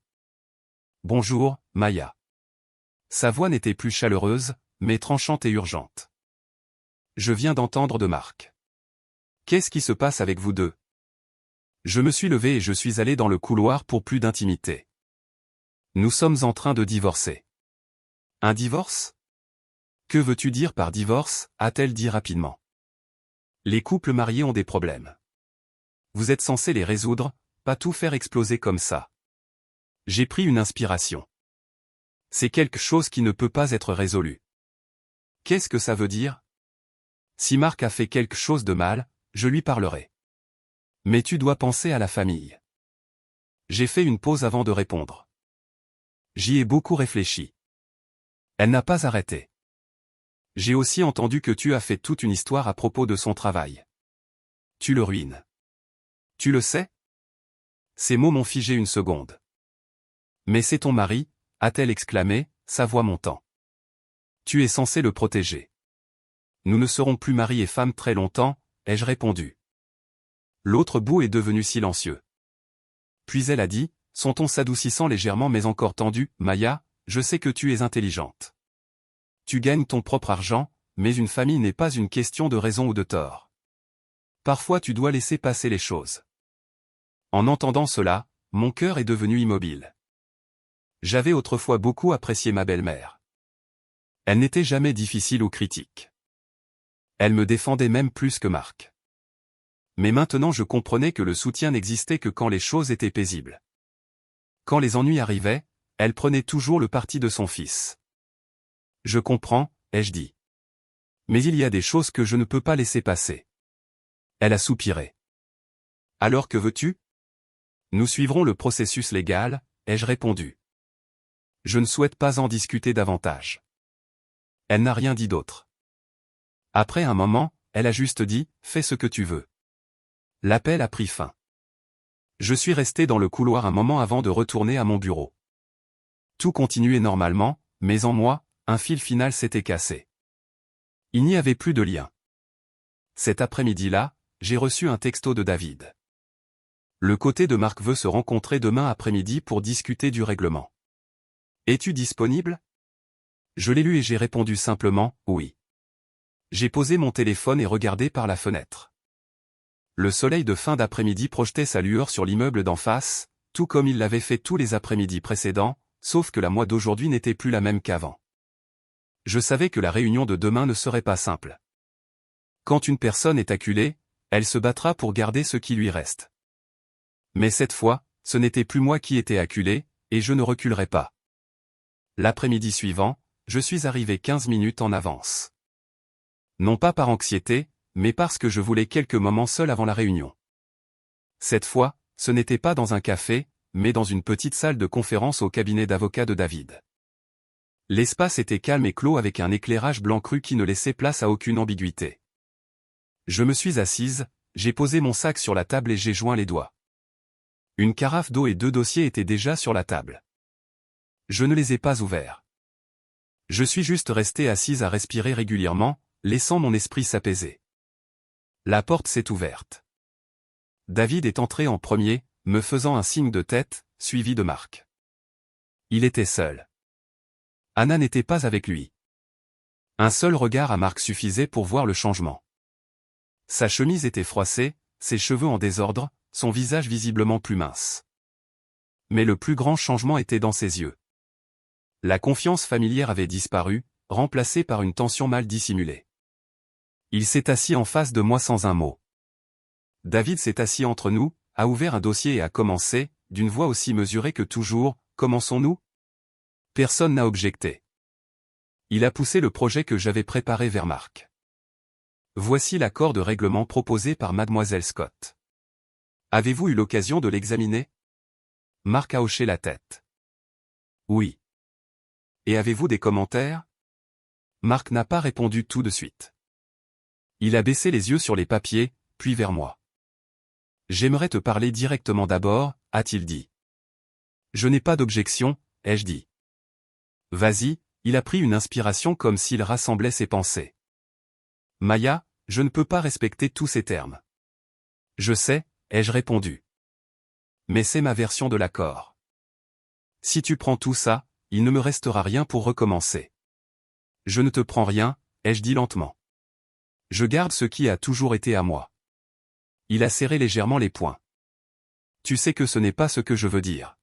Bonjour, Maya. Sa voix n'était plus chaleureuse, mais tranchante et urgente. Je viens d'entendre de Mark. Qu'est-ce qui se passe avec vous deux? Je me suis levé et je suis allé dans le couloir pour plus d'intimité. Nous sommes en train de divorcer. Un divorce? Que veux-tu dire par divorce, a-t-elle dit rapidement. Les couples mariés ont des problèmes. Vous êtes censé les résoudre, pas tout faire exploser comme ça. J'ai pris une inspiration. C'est quelque chose qui ne peut pas être résolu. Qu'est-ce que ça veut dire? Si Mark a fait quelque chose de mal, je lui parlerai. Mais tu dois penser à la famille. J'ai fait une pause avant de répondre. J'y ai beaucoup réfléchi. Elle n'a pas arrêté. J'ai aussi entendu que tu as fait toute une histoire à propos de son travail. Tu le ruines. Tu le sais? Ces mots m'ont figé une seconde. Mais c'est ton mari, a-t-elle exclamé, sa voix montant. Tu es censé le protéger. Nous ne serons plus mari et femme très longtemps, ai-je répondu. L'autre bout est devenu silencieux. Puis elle a dit, son ton s'adoucissant légèrement mais encore tendu, Maya, je sais que tu es intelligente. Tu gagnes ton propre argent, mais une famille n'est pas une question de raison ou de tort. Parfois tu dois laisser passer les choses. En entendant cela, mon cœur est devenu immobile. J'avais autrefois beaucoup apprécié ma belle-mère. Elle n'était jamais difficile ou critique. Elle me défendait même plus que Mark. Mais maintenant je comprenais que le soutien n'existait que quand les choses étaient paisibles. Quand les ennuis arrivaient, elle prenait toujours le parti de son fils. Je comprends, ai-je dit. Mais il y a des choses que je ne peux pas laisser passer. Elle a soupiré. Alors que veux-tu? Nous suivrons le processus légal, ai-je répondu. Je ne souhaite pas en discuter davantage. Elle n'a rien dit d'autre. Après un moment, elle a juste dit, fais ce que tu veux. L'appel a pris fin. Je suis resté dans le couloir un moment avant de retourner à mon bureau. Tout continuait normalement, mais en moi, un fil final s'était cassé. Il n'y avait plus de lien. Cet après-midi-là, j'ai reçu un texto de David. Le côté de Mark veut se rencontrer demain après-midi pour discuter du règlement. Es-tu disponible? Je l'ai lu et j'ai répondu simplement, oui. J'ai posé mon téléphone et regardé par la fenêtre. Le soleil de fin d'après-midi projetait sa lueur sur l'immeuble d'en face, tout comme il l'avait fait tous les après-midi précédents, sauf que la moi d'aujourd'hui n'était plus la même qu'avant. Je savais que la réunion de demain ne serait pas simple. Quand une personne est acculée, elle se battra pour garder ce qui lui reste. Mais cette fois, ce n'était plus moi qui étais acculé, et je ne reculerai pas. L'après-midi suivant, je suis arrivé 15 minutes en avance. Non pas par anxiété, mais parce que je voulais quelques moments seul avant la réunion. Cette fois, ce n'était pas dans un café, mais dans une petite salle de conférence au cabinet d'avocat de David. L'espace était calme et clos avec un éclairage blanc cru qui ne laissait place à aucune ambiguïté. Je me suis assise, j'ai posé mon sac sur la table et j'ai joint les doigts. Une carafe d'eau et 2 dossiers étaient déjà sur la table. Je ne les ai pas ouverts. Je suis juste resté assise à respirer régulièrement, laissant mon esprit s'apaiser. La porte s'est ouverte. David est entré en premier, me faisant un signe de tête, suivi de Mark. Il était seul. Anna n'était pas avec lui. Un seul regard à Mark suffisait pour voir le changement. Sa chemise était froissée, ses cheveux en désordre, son visage visiblement plus mince. Mais le plus grand changement était dans ses yeux. La confiance familière avait disparu, remplacée par une tension mal dissimulée. Il s'est assis en face de moi sans un mot. David s'est assis entre nous, a ouvert un dossier et a commencé, d'une voix aussi mesurée que toujours, « Commençons-nous » Personne n'a objecté. Il a poussé le projet que j'avais préparé vers Marc. Voici l'accord de règlement proposé par Mademoiselle Scott. Avez-vous eu l'occasion de l'examiner? Marc a hoché la tête. Oui. Et avez-vous des commentaires? Marc n'a pas répondu tout de suite. Il a baissé les yeux sur les papiers, puis vers moi. J'aimerais te parler directement d'abord, a-t-il dit. Je n'ai pas d'objection, ai-je dit. Vas-y, il a pris une inspiration comme s'il rassemblait ses pensées. Maya, je ne peux pas respecter tous ces termes. Je sais, ai-je répondu. Mais c'est ma version de l'accord. Si tu prends tout ça, il ne me restera rien pour recommencer. Je ne te prends rien, ai-je dit lentement. Je garde ce qui a toujours été à moi. Il a serré légèrement les poings. Tu sais que ce n'est pas ce que je veux dire.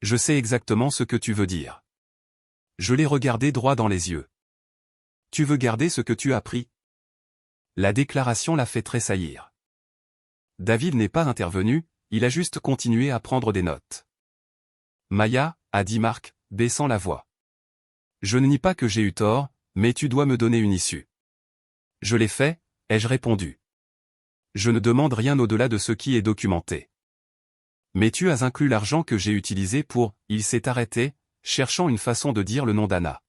Je sais exactement ce que tu veux dire. Je l'ai regardé droit dans les yeux. Tu veux garder ce que tu as pris? La déclaration l'a fait tressaillir. David n'est pas intervenu, il a juste continué à prendre des notes. Maya, a dit Marc, baissant la voix. Je ne nie pas que j'ai eu tort, mais tu dois me donner une issue. Je l'ai fait, ai-je répondu. Je ne demande rien au-delà de ce qui est documenté. Mais tu as inclus l'argent que j'ai utilisé pour, il s'est arrêté, cherchant une façon de dire le nom d'Anna.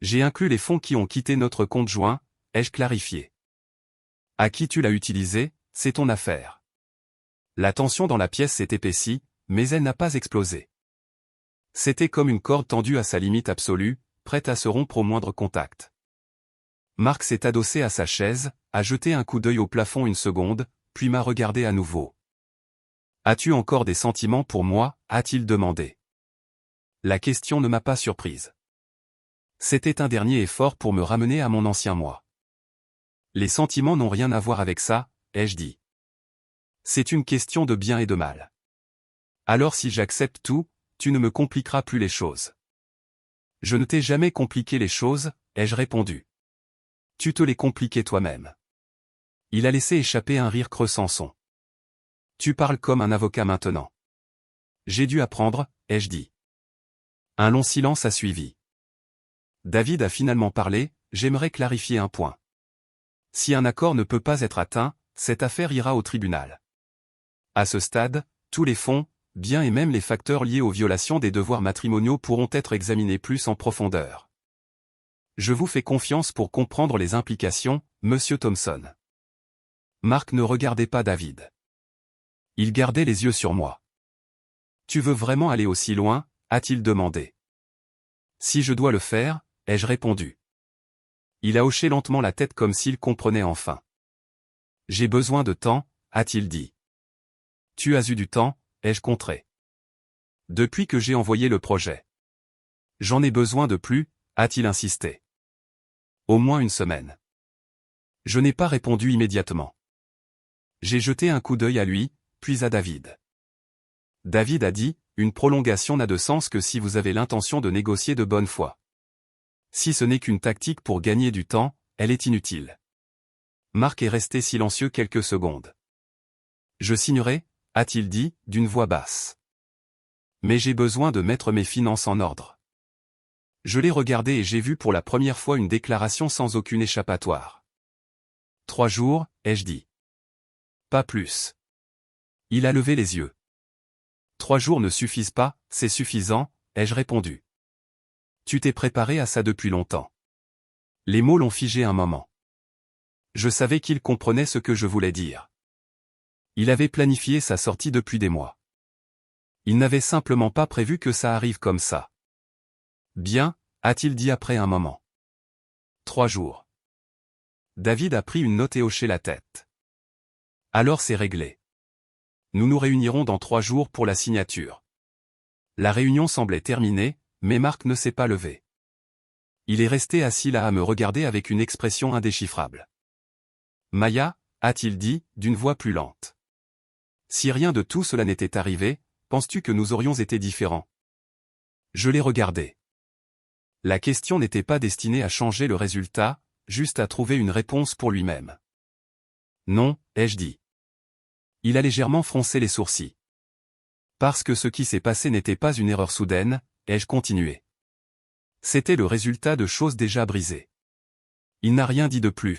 J'ai inclus les fonds qui ont quitté notre compte joint, ai-je clarifié. À qui tu l'as utilisé, c'est ton affaire. La tension dans la pièce s'est épaissie, mais elle n'a pas explosé. C'était comme une corde tendue à sa limite absolue, prête à se rompre au moindre contact. Marc s'est adossé à sa chaise, a jeté un coup d'œil au plafond une seconde, puis m'a regardé à nouveau. « As-tu encore des sentiments pour moi » a-t-il demandé. La question ne m'a pas surprise. C'était un dernier effort pour me ramener à mon ancien moi. Les sentiments n'ont rien à voir avec ça, ai-je dit. C'est une question de bien et de mal. Alors si j'accepte tout, tu ne me compliqueras plus les choses. Je ne t'ai jamais compliqué les choses, ai-je répondu. Tu te les compliquais toi-même. Il a laissé échapper un rire creux sans son. Tu parles comme un avocat maintenant. J'ai dû apprendre, ai-je dit. Un long silence a suivi. David a finalement parlé, j'aimerais clarifier un point. Si un accord ne peut pas être atteint, cette affaire ira au tribunal. À ce stade, tous les fonds, biens et même les facteurs liés aux violations des devoirs matrimoniaux pourront être examinés plus en profondeur. Je vous fais confiance pour comprendre les implications, Monsieur Thompson. Marc ne regardait pas David. Il gardait les yeux sur moi. Tu veux vraiment aller aussi loin, a-t-il demandé. Si je dois le faire, ai-je répondu. Il a hoché lentement la tête comme s'il comprenait enfin. J'ai besoin de temps, a-t-il dit. Tu as eu du temps, ai-je contré. Depuis que j'ai envoyé le projet. J'en ai besoin de plus, a-t-il insisté. Au moins une semaine. Je n'ai pas répondu immédiatement. J'ai jeté un coup d'œil à lui, puis à David. David a dit, une prolongation n'a de sens que si vous avez l'intention de négocier de bonne foi. Si ce n'est qu'une tactique pour gagner du temps, elle est inutile. Marc est resté silencieux quelques secondes. Je signerai, a-t-il dit, d'une voix basse. Mais j'ai besoin de mettre mes finances en ordre. Je l'ai regardé et j'ai vu pour la première fois une déclaration sans aucune échappatoire. 3 jours, ai-je dit. Pas plus. Il a levé les yeux. 3 jours ne suffisent pas, c'est suffisant, ai-je répondu. Tu t'es préparé à ça depuis longtemps. Les mots l'ont figé un moment. Je savais qu'il comprenait ce que je voulais dire. Il avait planifié sa sortie depuis des mois. Il n'avait simplement pas prévu que ça arrive comme ça. Bien, a-t-il dit après un moment. 3 jours. David a pris une note et hoché la tête. Alors c'est réglé. Nous nous réunirons dans 3 jours pour la signature. La réunion semblait terminée, mais Marc ne s'est pas levé. Il est resté assis là à me regarder avec une expression indéchiffrable. Maya, a-t-il dit, d'une voix plus lente. Si rien de tout cela n'était arrivé, penses-tu que nous aurions été différents? Je l'ai regardé. La question n'était pas destinée à changer le résultat, juste à trouver une réponse pour lui-même. Non, ai-je dit. Il a légèrement froncé les sourcils. Parce que ce qui s'est passé n'était pas une erreur soudaine, ai-je continué. C'était le résultat de choses déjà brisées. Il n'a rien dit de plus.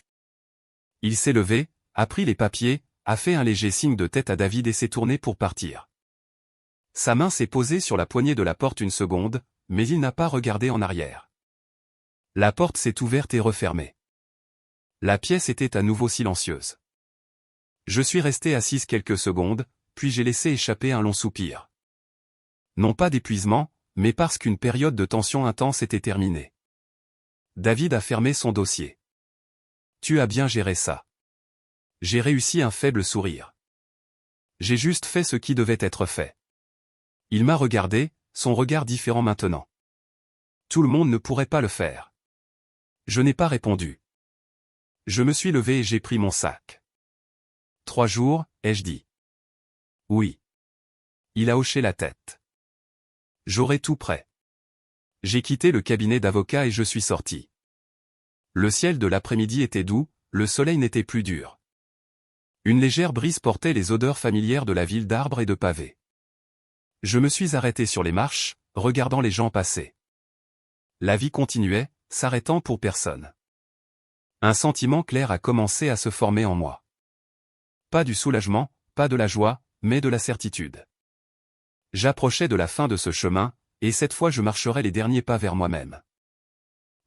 Il s'est levé, a pris les papiers, a fait un léger signe de tête à David et s'est tourné pour partir. Sa main s'est posée sur la poignée de la porte une seconde, mais il n'a pas regardé en arrière. La porte s'est ouverte et refermée. La pièce était à nouveau silencieuse. Je suis resté assise quelques secondes, puis j'ai laissé échapper un long soupir. Non pas d'épuisement, mais parce qu'une période de tension intense était terminée. David a fermé son dossier. Tu as bien géré ça. J'ai réussi un faible sourire. J'ai juste fait ce qui devait être fait. Il m'a regardé, son regard différent maintenant. Tout le monde ne pourrait pas le faire. Je n'ai pas répondu. Je me suis levé et j'ai pris mon sac. 3 jours, ai-je dit. Oui. Il a hoché la tête. J'aurai tout prêt. J'ai quitté le cabinet d'avocat et je suis sorti. Le ciel de l'après-midi était doux, le soleil n'était plus dur. Une légère brise portait les odeurs familières de la ville d'arbres et de pavés. Je me suis arrêté sur les marches, regardant les gens passer. La vie continuait, s'arrêtant pour personne. Un sentiment clair a commencé à se former en moi. Pas du soulagement, pas de la joie, mais de la certitude. J'approchais de la fin de ce chemin, et cette fois je marcherais les derniers pas vers moi-même.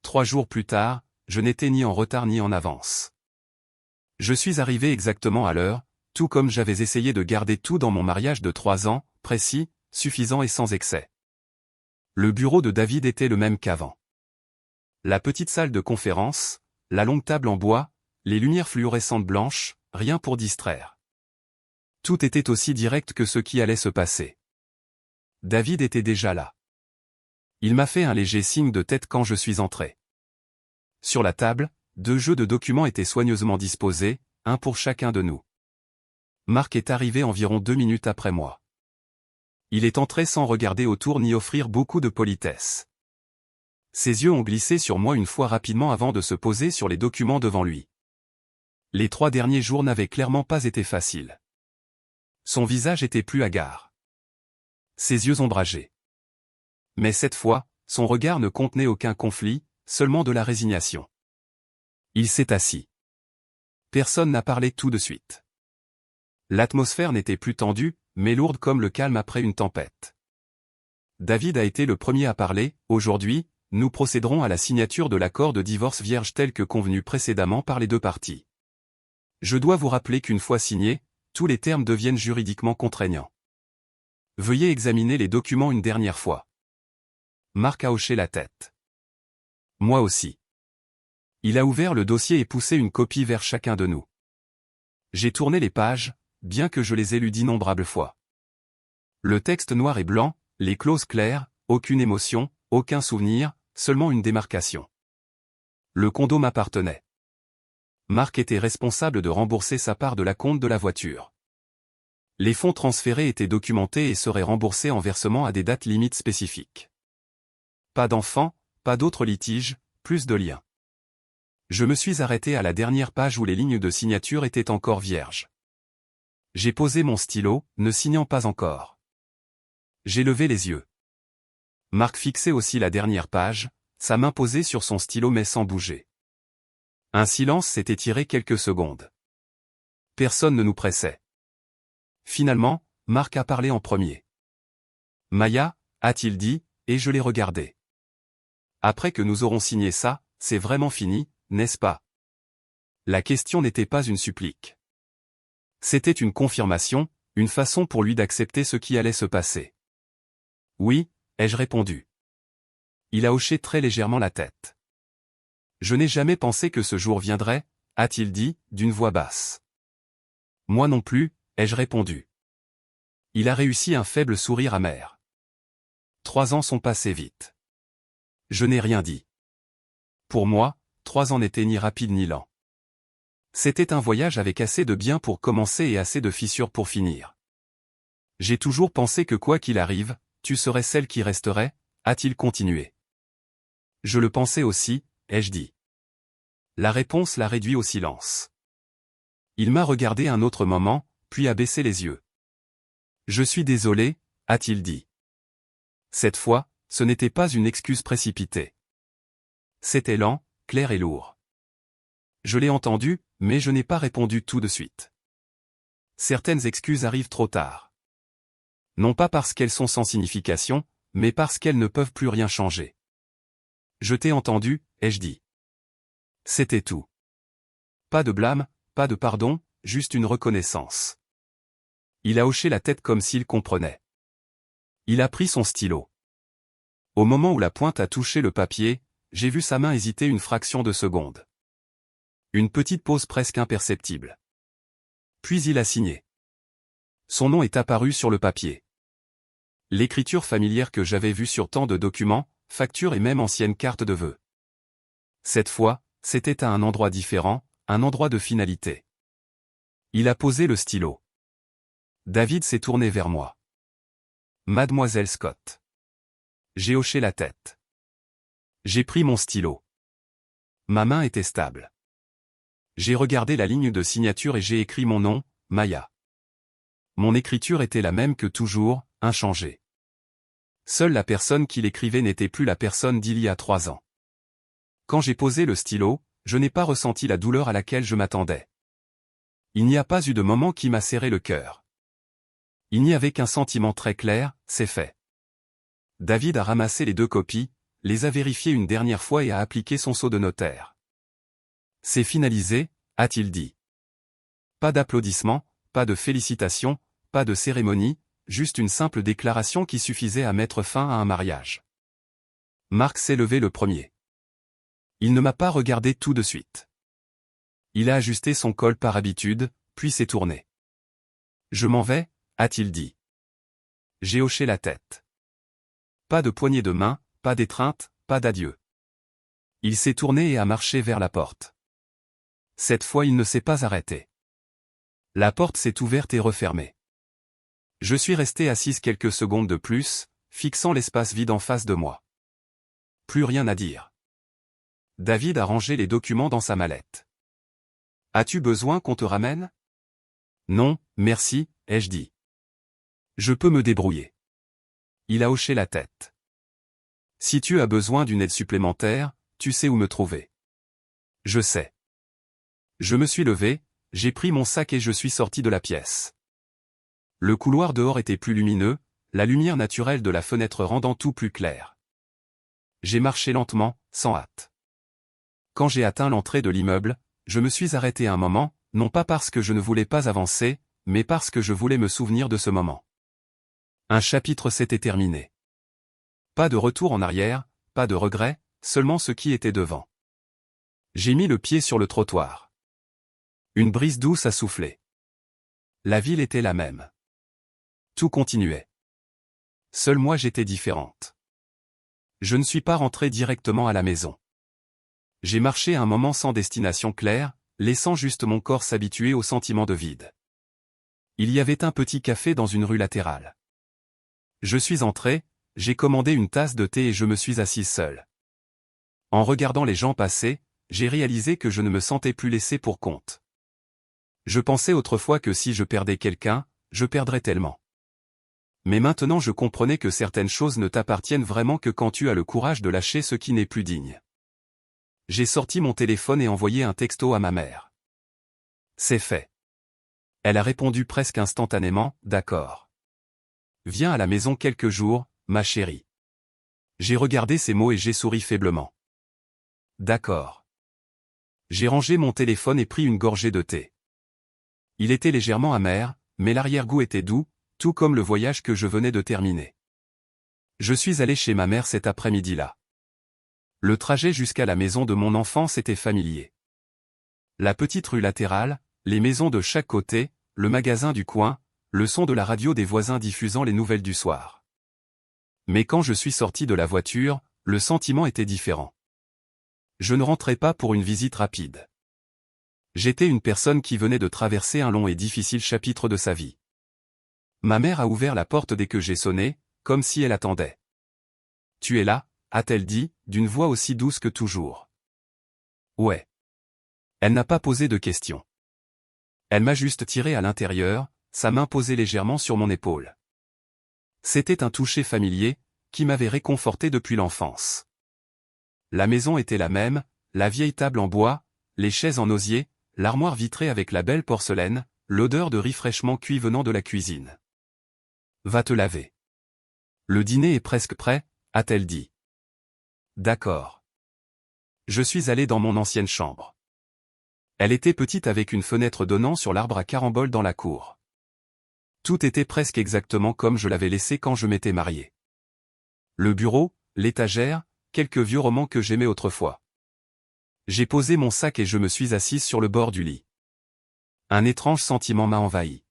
3 jours plus tard, je n'étais ni en retard ni en avance. Je suis arrivé exactement à l'heure, tout comme j'avais essayé de garder tout dans mon mariage de 3 ans, précis, suffisant et sans excès. Le bureau de David était le même qu'avant. La petite salle de conférence, la longue table en bois, les lumières fluorescentes blanches, rien pour distraire. Tout était aussi direct que ce qui allait se passer. David était déjà là. Il m'a fait un léger signe de tête quand je suis entré. Sur la table, 2 jeux de documents étaient soigneusement disposés, un pour chacun de nous. Marc est arrivé environ 2 minutes après moi. Il est entré sans regarder autour ni offrir beaucoup de politesse. Ses yeux ont glissé sur moi une fois rapidement avant de se poser sur les documents devant lui. Les 3 derniers jours n'avaient clairement pas été faciles. Son visage était plus hagard. Ses yeux ombragés. Mais cette fois, son regard ne contenait aucun conflit, seulement de la résignation. Il s'est assis. Personne n'a parlé tout de suite. L'atmosphère n'était plus tendue, mais lourde comme le calme après une tempête. David a été le premier à parler. Aujourd'hui, nous procéderons à la signature de l'accord de divorce vierge tel que convenu précédemment par les 2 parties. Je dois vous rappeler qu'une fois signé, tous les termes deviennent juridiquement contraignants. Veuillez examiner les documents une dernière fois. Marc a hoché la tête. Moi aussi. Il a ouvert le dossier et poussé une copie vers chacun de nous. J'ai tourné les pages, bien que je les ai lues d'innombrables fois. Le texte noir et blanc, les clauses claires, aucune émotion, aucun souvenir, seulement une démarcation. Le condo m'appartenait. Marc était responsable de rembourser sa part de l'acompte de la voiture. Les fonds transférés étaient documentés et seraient remboursés en versement à des dates limites spécifiques. Pas d'enfants, pas d'autres litiges, plus de liens. Je me suis arrêté à la dernière page où les lignes de signature étaient encore vierges. J'ai posé mon stylo, ne signant pas encore. J'ai levé les yeux. Marc fixait aussi la dernière page, sa main posée sur son stylo mais sans bouger. Un silence s'est étiré quelques secondes. Personne ne nous pressait. Finalement, Marc a parlé en premier. Maya, a-t-il dit, et je l'ai regardé. Après que nous aurons signé ça, c'est vraiment fini, n'est-ce pas? La question n'était pas une supplique. C'était une confirmation, une façon pour lui d'accepter ce qui allait se passer. Oui, ai-je répondu. Il a hoché très légèrement la tête. Je n'ai jamais pensé que ce jour viendrait, a-t-il dit, d'une voix basse. Moi non plus, ai-je répondu. Il a réussi un faible sourire amer. 3 ans sont passés vite. Je n'ai rien dit. Pour moi, 3 ans n'étaient ni rapides ni lents. C'était un voyage avec assez de bien pour commencer et assez de fissures pour finir. J'ai toujours pensé que quoi qu'il arrive, tu serais celle qui resterait, a-t-il continué. Je le pensais aussi, ai-je dit. La réponse l'a réduit au silence. Il m'a regardé un autre moment, puis a baissé les yeux. Je suis désolé, a-t-il dit. Cette fois, ce n'était pas une excuse précipitée. C'était lent, clair et lourd. Je l'ai entendu, mais je n'ai pas répondu tout de suite. Certaines excuses arrivent trop tard. Non pas parce qu'elles sont sans signification, mais parce qu'elles ne peuvent plus rien changer. Je t'ai entendu, ai-je dit. C'était tout. Pas de blâme, pas de pardon, juste une reconnaissance. Il a hoché la tête comme s'il comprenait. Il a pris son stylo. Au moment où la pointe a touché le papier, j'ai vu sa main hésiter une fraction de seconde. Une petite pause presque imperceptible. Puis il a signé. Son nom est apparu sur le papier. L'écriture familière que j'avais vue sur tant de documents, factures et même anciennes cartes de vœux. Cette fois, c'était à un endroit différent, un endroit de finalité. Il a posé le stylo. David s'est tourné vers moi. Mademoiselle Scott. J'ai hoché la tête. J'ai pris mon stylo. Ma main était stable. J'ai regardé la ligne de signature et j'ai écrit mon nom, Maya. Mon écriture était la même que toujours, inchangée. Seule la personne qui l'écrivait n'était plus la personne d'il y a 3 ans. Quand j'ai posé le stylo, je n'ai pas ressenti la douleur à laquelle je m'attendais. Il n'y a pas eu de moment qui m'a serré le cœur. Il n'y avait qu'un sentiment très clair, c'est fait. David a ramassé les 2 copies, les a vérifiées une dernière fois et a appliqué son sceau de notaire. C'est finalisé, a-t-il dit. Pas d'applaudissements, pas de félicitations, pas de cérémonie, juste une simple déclaration qui suffisait à mettre fin à un mariage. Marc s'est levé le premier. Il ne m'a pas regardé tout de suite. Il a ajusté son col par habitude, puis s'est tourné. Je m'en vais, a-t-il dit. J'ai hoché la tête. Pas de poignée de main, pas d'étreinte, pas d'adieu. Il s'est tourné et a marché vers la porte. Cette fois il ne s'est pas arrêté. La porte s'est ouverte et refermée. Je suis resté assise quelques secondes de plus, fixant l'espace vide en face de moi. Plus rien à dire. David a rangé les documents dans sa mallette. As-tu besoin qu'on te ramène? Non, merci, ai-je dit. Je peux me débrouiller. Il a hoché la tête. Si tu as besoin d'une aide supplémentaire, tu sais où me trouver. Je sais. Je me suis levé, j'ai pris mon sac et je suis sorti de la pièce. Le couloir dehors était plus lumineux, la lumière naturelle de la fenêtre rendant tout plus clair. J'ai marché lentement, sans hâte. Quand j'ai atteint l'entrée de l'immeuble, je me suis arrêté un moment, non pas parce que je ne voulais pas avancer, mais parce que je voulais me souvenir de ce moment. Un chapitre s'était terminé. Pas de retour en arrière, pas de regret, seulement ce qui était devant. J'ai mis le pied sur le trottoir. Une brise douce a soufflé. La ville était la même. Tout continuait. Seule moi j'étais différente. Je ne suis pas rentré directement à la maison. J'ai marché un moment sans destination claire, laissant juste mon corps s'habituer au sentiment de vide. Il y avait un petit café dans une rue latérale. Je suis entré, j'ai commandé une tasse de thé et je me suis assise seul. En regardant les gens passer, j'ai réalisé que je ne me sentais plus laissé pour compte. Je pensais autrefois que si je perdais quelqu'un, je perdrais tellement. Mais maintenant je comprenais que certaines choses ne t'appartiennent vraiment que quand tu as le courage de lâcher ce qui n'est plus digne. J'ai sorti mon téléphone et envoyé un texto à ma mère. C'est fait. Elle a répondu presque instantanément, d'accord. Viens à la maison quelques jours, ma chérie. J'ai regardé ces mots et j'ai souri faiblement. D'accord. J'ai rangé mon téléphone et pris une gorgée de thé. Il était légèrement amer, mais l'arrière-goût était doux, tout comme le voyage que je venais de terminer. Je suis allé chez ma mère cet après-midi-là. Le trajet jusqu'à la maison de mon enfance était familier. La petite rue latérale, les maisons de chaque côté, le magasin du coin, le son de la radio des voisins diffusant les nouvelles du soir. Mais quand je suis sorti de la voiture, le sentiment était différent. Je ne rentrais pas pour une visite rapide. J'étais une personne qui venait de traverser un long et difficile chapitre de sa vie. Ma mère a ouvert la porte dès que j'ai sonné, comme si elle attendait. tu es là, a-t-elle dit, d'une voix aussi douce que toujours. Ouais. Elle n'a pas posé de questions. Elle m'a juste tiré à l'intérieur, sa main posée légèrement sur mon épaule. C'était un toucher familier, qui m'avait réconforté depuis l'enfance. La maison était la même, la vieille table en bois, les chaises en osier, l'armoire vitrée avec la belle porcelaine, l'odeur de riz fraîchement cuit venant de la cuisine. Va te laver. Le dîner est presque prêt, a-t-elle dit. D'accord. Je suis allé dans mon ancienne chambre. Elle était petite avec une fenêtre donnant sur l'arbre à caramboles dans la cour. Tout était presque exactement comme je l'avais laissé quand je m'étais marié. Le bureau, l'étagère, quelques vieux romans que j'aimais autrefois. J'ai posé mon sac et je me suis assise sur le bord du lit. Un étrange sentiment m'a envahi.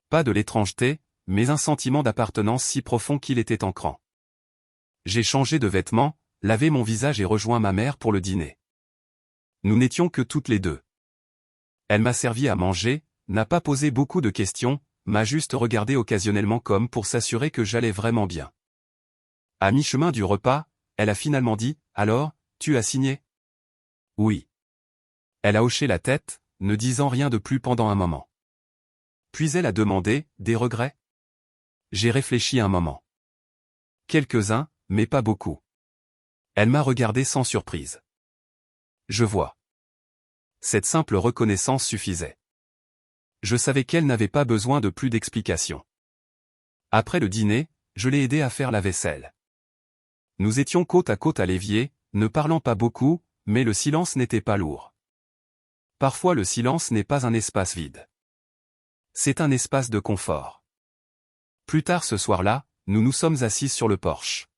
Pas de l'étrangeté, mais un sentiment d'appartenance si profond qu'il était ancrant. J'ai changé de vêtements, lavé mon visage et rejoint ma mère pour le dîner. Nous n'étions que toutes les deux. Elle m'a servi à manger, n'a pas posé beaucoup de questions, m'a juste regardé occasionnellement comme pour s'assurer que j'allais vraiment bien. À mi-chemin du repas, elle a finalement dit, « Alors, tu as signé ?» Oui. Elle a hoché la tête, ne disant rien de plus pendant un moment. Puis elle a demandé, « Des regrets ?» J'ai réfléchi un moment. Quelques-uns, mais pas beaucoup. Elle m'a regardé sans surprise. Je vois. Cette simple reconnaissance suffisait. Je savais qu'elle n'avait pas besoin de plus d'explications. Après le dîner, je l'ai aidée à faire la vaisselle. Nous étions côte à côte à l'évier, ne parlant pas beaucoup, mais le silence n'était pas lourd. Parfois le silence n'est pas un espace vide. C'est un espace de confort. Plus tard ce soir-là, nous nous sommes assis sur le porche.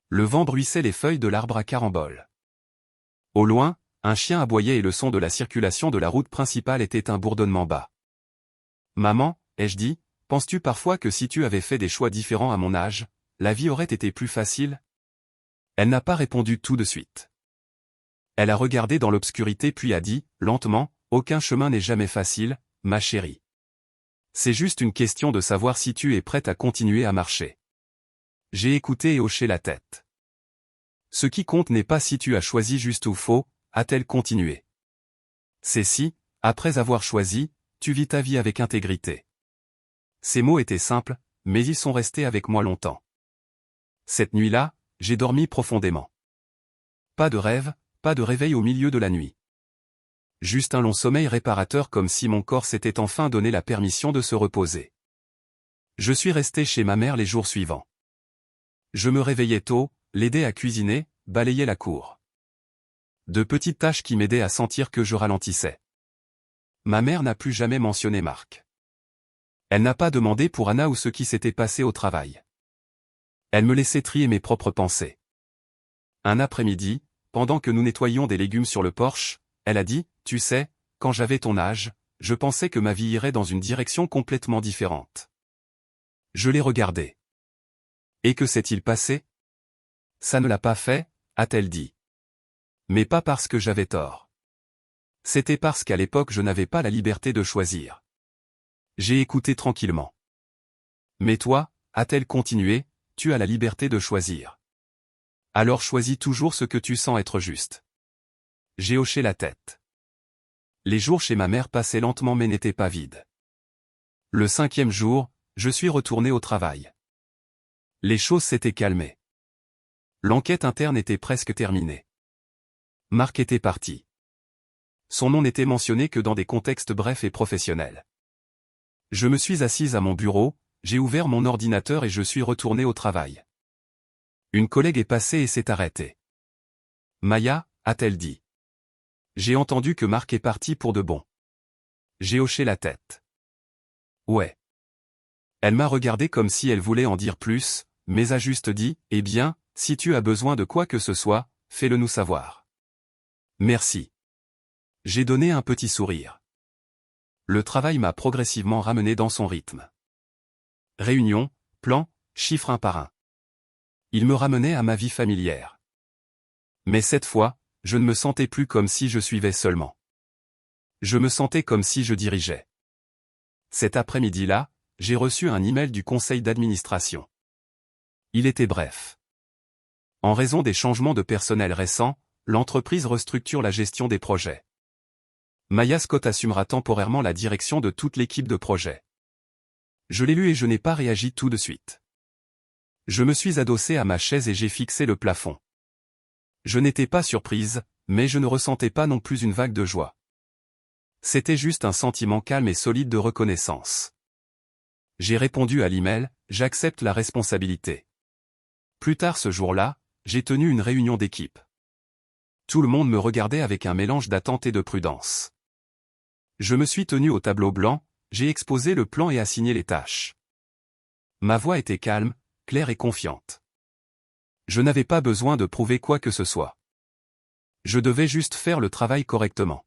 Le vent bruissait les feuilles de l'arbre à caramboles. Au loin, un chien aboyait et le son de la circulation de la route principale était un bourdonnement bas. « Maman, ai-je dit, penses-tu parfois que si tu avais fait des choix différents à mon âge, la vie aurait été plus facile ?» Elle n'a pas répondu tout de suite. Elle a regardé dans l'obscurité puis a dit, lentement, « Aucun chemin n'est jamais facile, ma chérie. C'est juste une question de savoir si tu es prête à continuer à marcher. » J'ai écouté et hoché la tête. « Ce qui compte n'est pas si tu as choisi juste ou faux, » a-t-elle continué. C'est si, après avoir choisi, tu vis ta vie avec intégrité. Ces mots étaient simples, mais ils sont restés avec moi longtemps. Cette nuit-là, j'ai dormi profondément. Pas de rêve, pas de réveil au milieu de la nuit. Juste un long sommeil réparateur comme si mon corps s'était enfin donné la permission de se reposer. Je suis resté chez ma mère les jours suivants. Je me réveillais tôt, l'aidais à cuisiner, balayais la cour. De petites tâches qui m'aidaient à sentir que je ralentissais. Ma mère n'a plus jamais mentionné Marc. Elle n'a pas demandé pour Anna ou ce qui s'était passé au travail. Elle me laissait trier mes propres pensées. Un après-midi, pendant que nous nettoyions des légumes sur le porche, elle a dit, « Tu sais, quand j'avais ton âge, je pensais que ma vie irait dans une direction complètement différente. » Je l'ai regardée. « Et que s'est-il passé ? » « Ça ne l'a pas fait, » a-t-elle dit. Mais pas parce que j'avais tort. C'était parce qu'à l'époque je n'avais pas la liberté de choisir. J'ai écouté tranquillement. Mais toi, a-t-elle continué, tu as la liberté de choisir. Alors choisis toujours ce que tu sens être juste. J'ai hoché la tête. Les jours chez ma mère passaient lentement mais n'étaient pas vides. Le 5e jour, je suis retourné au travail. Les choses s'étaient calmées. L'enquête interne était presque terminée. Marc était parti. Son nom n'était mentionné que dans des contextes brefs et professionnels. Je me suis assise à mon bureau, j'ai ouvert mon ordinateur et je suis retourné au travail. Une collègue est passée et s'est arrêtée. « Maya » a-t-elle dit. J'ai entendu que Marc est parti pour de bon. J'ai hoché la tête. Ouais. Elle m'a regardé comme si elle voulait en dire plus, mais a juste dit, « Eh bien, si tu as besoin de quoi que ce soit, fais-le nous savoir. » Merci. J'ai donné un petit sourire. Le travail m'a progressivement ramené dans son rythme. Réunion, plan, chiffres un par un. Il me ramenait à ma vie familière. Mais cette fois, je ne me sentais plus comme si je suivais seulement. Je me sentais comme si je dirigeais. Cet après-midi-là, j'ai reçu un email du conseil d'administration. Il était bref. En raison des changements de personnel récents, l'entreprise restructure la gestion des projets. Maya Scott assumera temporairement la direction de toute l'équipe de projet. Je l'ai lu et je n'ai pas réagi tout de suite. Je me suis adossé à ma chaise et j'ai fixé le plafond. Je n'étais pas surprise, mais je ne ressentais pas non plus une vague de joie. C'était juste un sentiment calme et solide de reconnaissance. J'ai répondu à l'email, j'accepte la responsabilité. Plus tard ce jour-là, j'ai tenu une réunion d'équipe. Tout le monde me regardait avec un mélange d'attente et de prudence. Je me suis tenu au tableau blanc, j'ai exposé le plan et assigné les tâches. Ma voix était calme, claire et confiante. Je n'avais pas besoin de prouver quoi que ce soit. Je devais juste faire le travail correctement.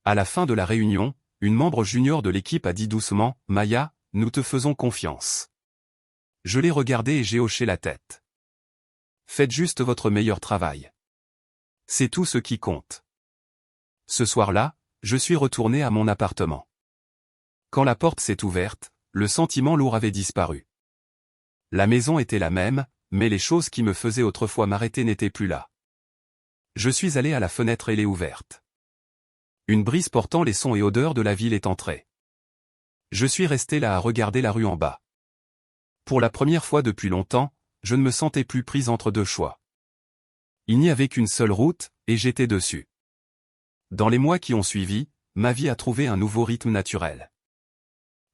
À la fin de la réunion, une membre junior de l'équipe a dit doucement, « Maya, nous te faisons confiance. » Je l'ai regardée et j'ai hoché la tête. Faites juste votre meilleur travail. C'est tout ce qui compte. Ce soir-là, je suis retourné à mon appartement. Quand la porte s'est ouverte, le sentiment lourd avait disparu. La maison était la même, mais les choses qui me faisaient autrefois m'arrêter n'étaient plus là. Je suis allé à la fenêtre et l'ai ouverte. Une brise portant les sons et odeurs de la ville est entrée. Je suis resté là à regarder la rue en bas. Pour la première fois depuis longtemps, je ne me sentais plus prise entre deux choix. Il n'y avait qu'une seule route, et j'étais dessus. Dans les mois qui ont suivi, ma vie a trouvé un nouveau rythme naturel.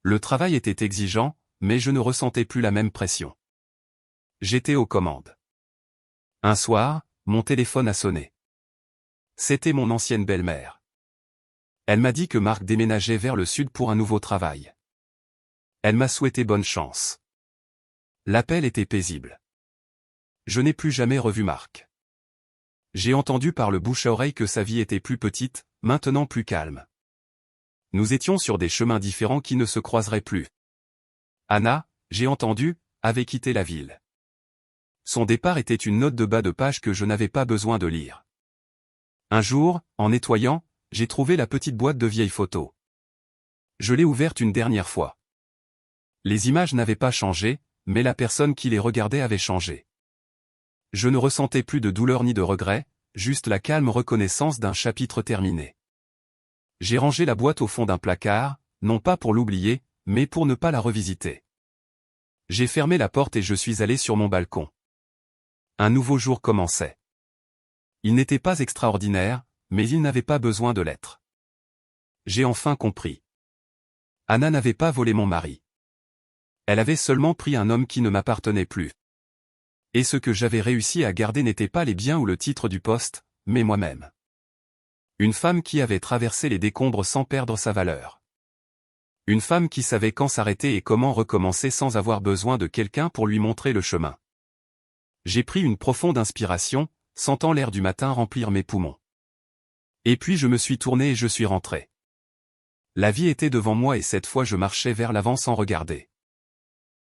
Le travail était exigeant, mais je ne ressentais plus la même pression. J'étais aux commandes. Un soir, mon téléphone a sonné. C'était mon ancienne belle-mère. Elle m'a dit que Marc déménageait vers le sud pour un nouveau travail. Elle m'a souhaité bonne chance. L'appel était paisible. Je n'ai plus jamais revu Marc. J'ai entendu par le bouche à oreille que sa vie était plus petite, maintenant plus calme. Nous étions sur des chemins différents qui ne se croiseraient plus. Anna, j'ai entendu, avait quitté la ville. Son départ était une note de bas de page que je n'avais pas besoin de lire. Un jour, en nettoyant, j'ai trouvé la petite boîte de vieilles photos. Je l'ai ouverte une dernière fois. Les images n'avaient pas changé, mais la personne qui les regardait avait changé. Je ne ressentais plus de douleur ni de regret, juste la calme reconnaissance d'un chapitre terminé. J'ai rangé la boîte au fond d'un placard, non pas pour l'oublier, mais pour ne pas la revisiter. J'ai fermé la porte et je suis allé sur mon balcon. Un nouveau jour commençait. Il n'était pas extraordinaire, mais il n'avait pas besoin de l'être. J'ai enfin compris. Anna n'avait pas volé mon mari. Elle avait seulement pris un homme qui ne m'appartenait plus. Et ce que j'avais réussi à garder n'était pas les biens ou le titre du poste, mais moi-même. Une femme qui avait traversé les décombres sans perdre sa valeur. Une femme qui savait quand s'arrêter et comment recommencer sans avoir besoin de quelqu'un pour lui montrer le chemin. J'ai pris une profonde inspiration, sentant l'air du matin remplir mes poumons. Et puis je me suis tourné et je suis rentré. La vie était devant moi et cette fois je marchais vers l'avant sans regarder.